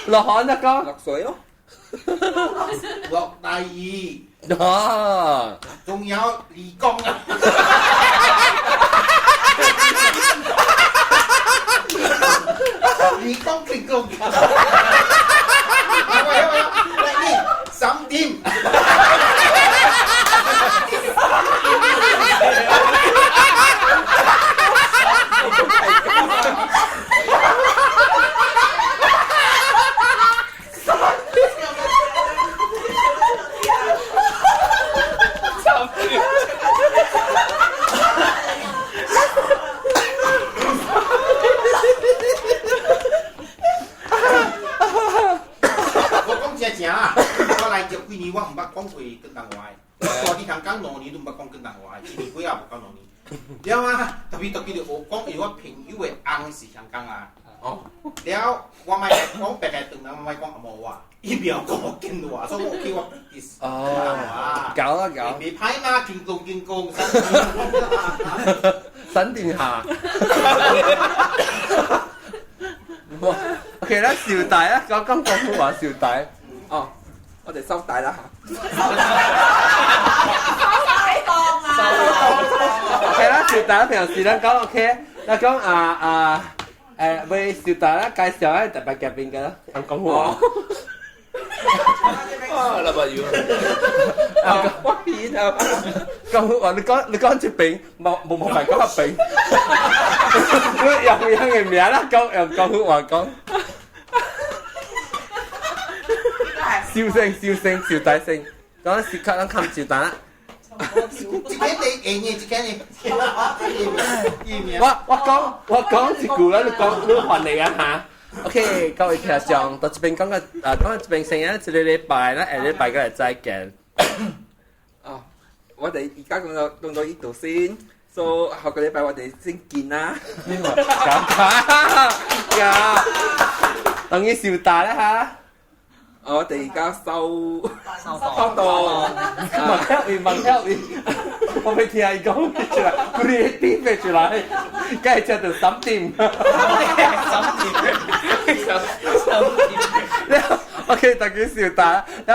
落海得講落水咯。落第2。哦。仲有離宮啊！離宮離宮。喂，3點。我來接幾年我唔捌講過廣東話，我喺香港2年都唔捌講廣東話，1年幾也唔講2年。了嘛，特別你學講，因為我朋友嘅翁是香港啊。哦。了，我咪講白嘅東南，我咪講阿毛話，伊邊有講福建話，所以我叫我啲哦。搞啦搞。未歹嘛，見工。沈殿霞。哇 ，OK 啦，邵大啦，講廣府話邵大。哦，我哋收帶啦嚇。OK 啦，邵大平時咧講 OK，嗱講為邵大啦介紹下特別嘉賓嘅啦，講廣府話。啊，老闆要。我片啊！講話你講隻餅，冇辦法講個餅。用嘅名啦，講用廣府話講。笑聲，笑大聲，講時刻諗冚住蛋。自己你演嘢，自己你我講一句啦，你換你啊嚇。OK， 各位聽眾，到這邊講這邊先啊，這個禮拜啦，下禮拜嗰日再見。哦，我哋而家講到呢度先，所以下個禮拜我哋先見啦。咁，等於笑大啦嚇。我哋而家收到，問 help me， 我未聽佢講咩出嚟 ，creative 咩出嚟，梗係叫做審店。OK， 大家笑大。咁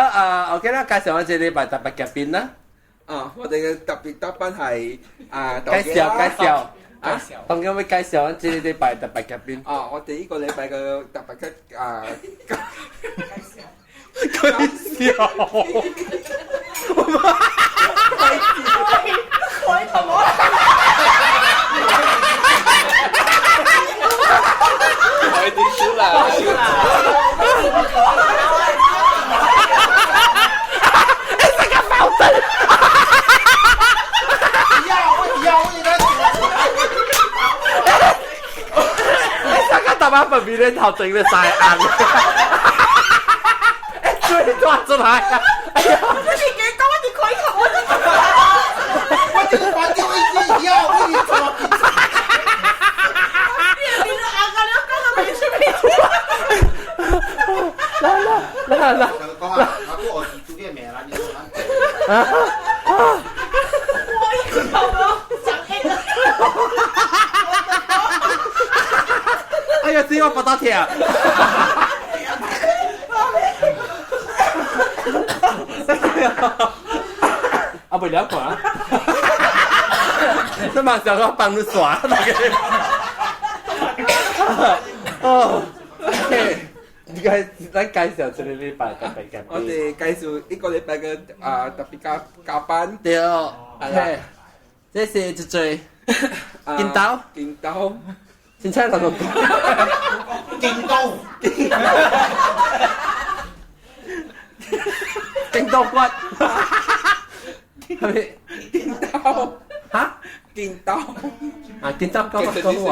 OK啦，介紹我哋禮拜特別嘉賓啦。我哋嘅特別嘉賓係介紹。當然會介紹我哋禮拜特別嘉賓。我哋呢個禮拜嘅特別介紹。佢同我。快啲出來！這個保證。要你的。這個他媽本命人頭整的晒硬。對，抓出來啊！哎呀！你幾多？你佢同我。我就把掉一隻要我你做。來，講啊，我做啲咩啦？你講我一個頭想起啦。哎呀，只我不到天。啊，不了管。這麼小個幫你耍那個。哦 ，OK。介紹這個禮拜特別嘉賓。我哋介紹呢個禮拜嘅特別嘉賓。對，係。這是最見到。先猜到個勁刀。勁刀骨。係咪？勁刀。嚇？勁刀。勁刀講話。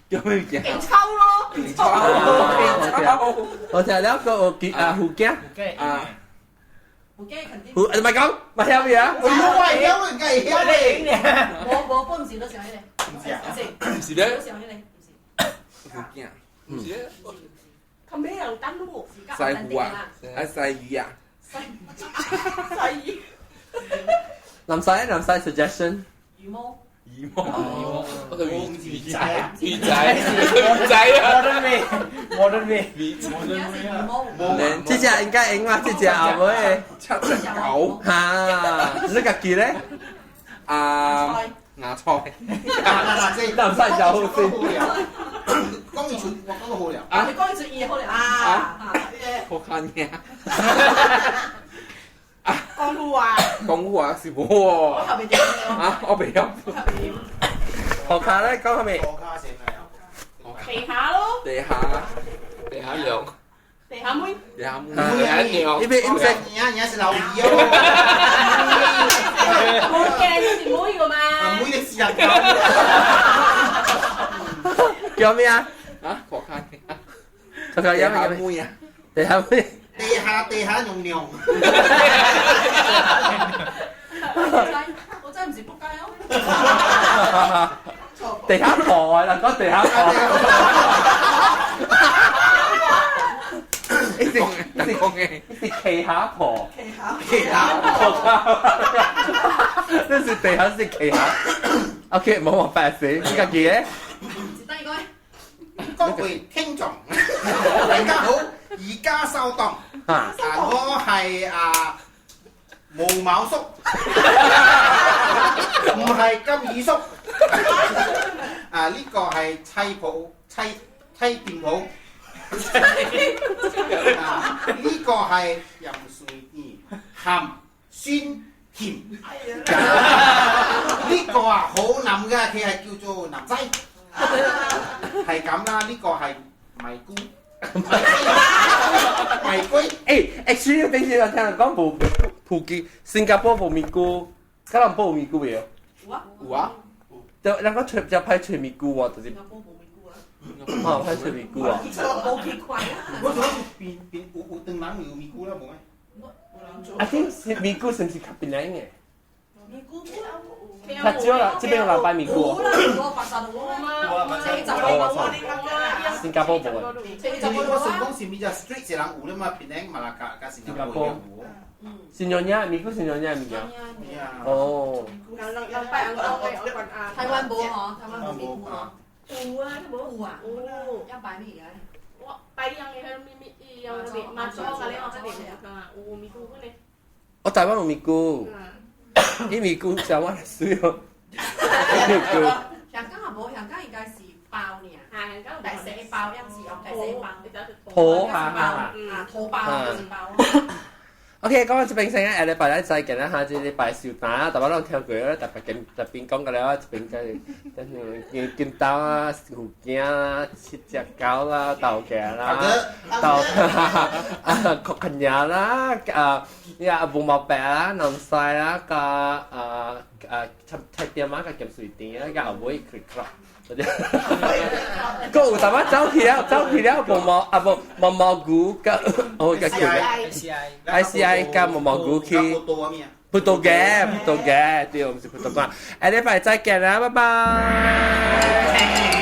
叫咩嘢？勁抽咯，勁抽。我聽了個福建。福建肯定。唔係講，唔係咩啊？我有人計曉咧。我不唔是都想起嚟。是咩？都想起嚟。福建。唔是。咁咩又登咯？西湖啊？西魚啊？西魚。南西 suggestion。魚毛。魚毛。魚仔啊！Modern way。這隻應該贏嘛？這隻後尾7-9。嚇，你個記咧？芽菜。南西就好先。講完全我講到好了。你講完全二好了啊！好看嘅。講話是冇喎。我未有。學卡咧講係咪？地下咯。地下娘。地下妹。地下娘。呢邊唔識。人家是老二哦。冇鏡是妹個嘛。妹的是人。叫咩啊？學卡嘅。佢個音係妹啊。地下妹。地下娘娘。我真係唔是仆街咯。地下婆啦，講地下婆。一直企下婆。企下呢是地下是企下。OK， 冇話白死，呢個字咧。各位聽眾，大家好，而家收檔。我係毛毛叔，唔係金耳叔。呢個係妻店鋪。呢個係飲水店，鹹酸甜。呢個好腍㗎，佢係叫做南西。係咁啦，呢個係迷菇。誒，actually 平時我聽人講普吉新加坡冇咪菇，吉隆坡冇咪菇未啊？有啊，就就派吹咪菇喎，就是哦派吹咪菇啊。冇奇怪啦。我仲邊有燈籠有咪菇啦，冇咩？I think 咪菇甚至較便宜嘅。咪菇較少啦，這邊有老闆咪菇。我白沙路啊嘛，新加坡冇啊。我成功是咪就 street 係人有啦嘛，邊靚馬拉加新加坡有。新娘娘咪菇新娘娘咪嘅。哦。台灣冇嗬，台灣冇咪菇嗬。有啊，有啊，一擺咩嘢？我擺樣嘢喺咪咪樣嘅麻椒嘅咧，我喺度啊，有咪菇嘅咧。我台灣有咪菇，啲咪菇就我嚟水哦。香港啊冇，香港應該是包呢。係香港第四包一字哦，第四包。土土包就是包。OK，講緊這邊先啊，禮拜咧再見啦嚇，這禮拜小打，大家都聽過啦，特別講嘅啦，這邊嘅見到啊，胡椒啦，切隻狗啦，豆嘅啦，豆曲近日啦，布毛白啦，南西啦，菜店啊，鹹水店啊，牛尾 click 個有淡仔走去了，毛毛菇個，我個叫咩 ？ICI 加毛毛菇去。葡萄嘅，對，我唔是葡萄乾。下禮拜再見啦，拜拜。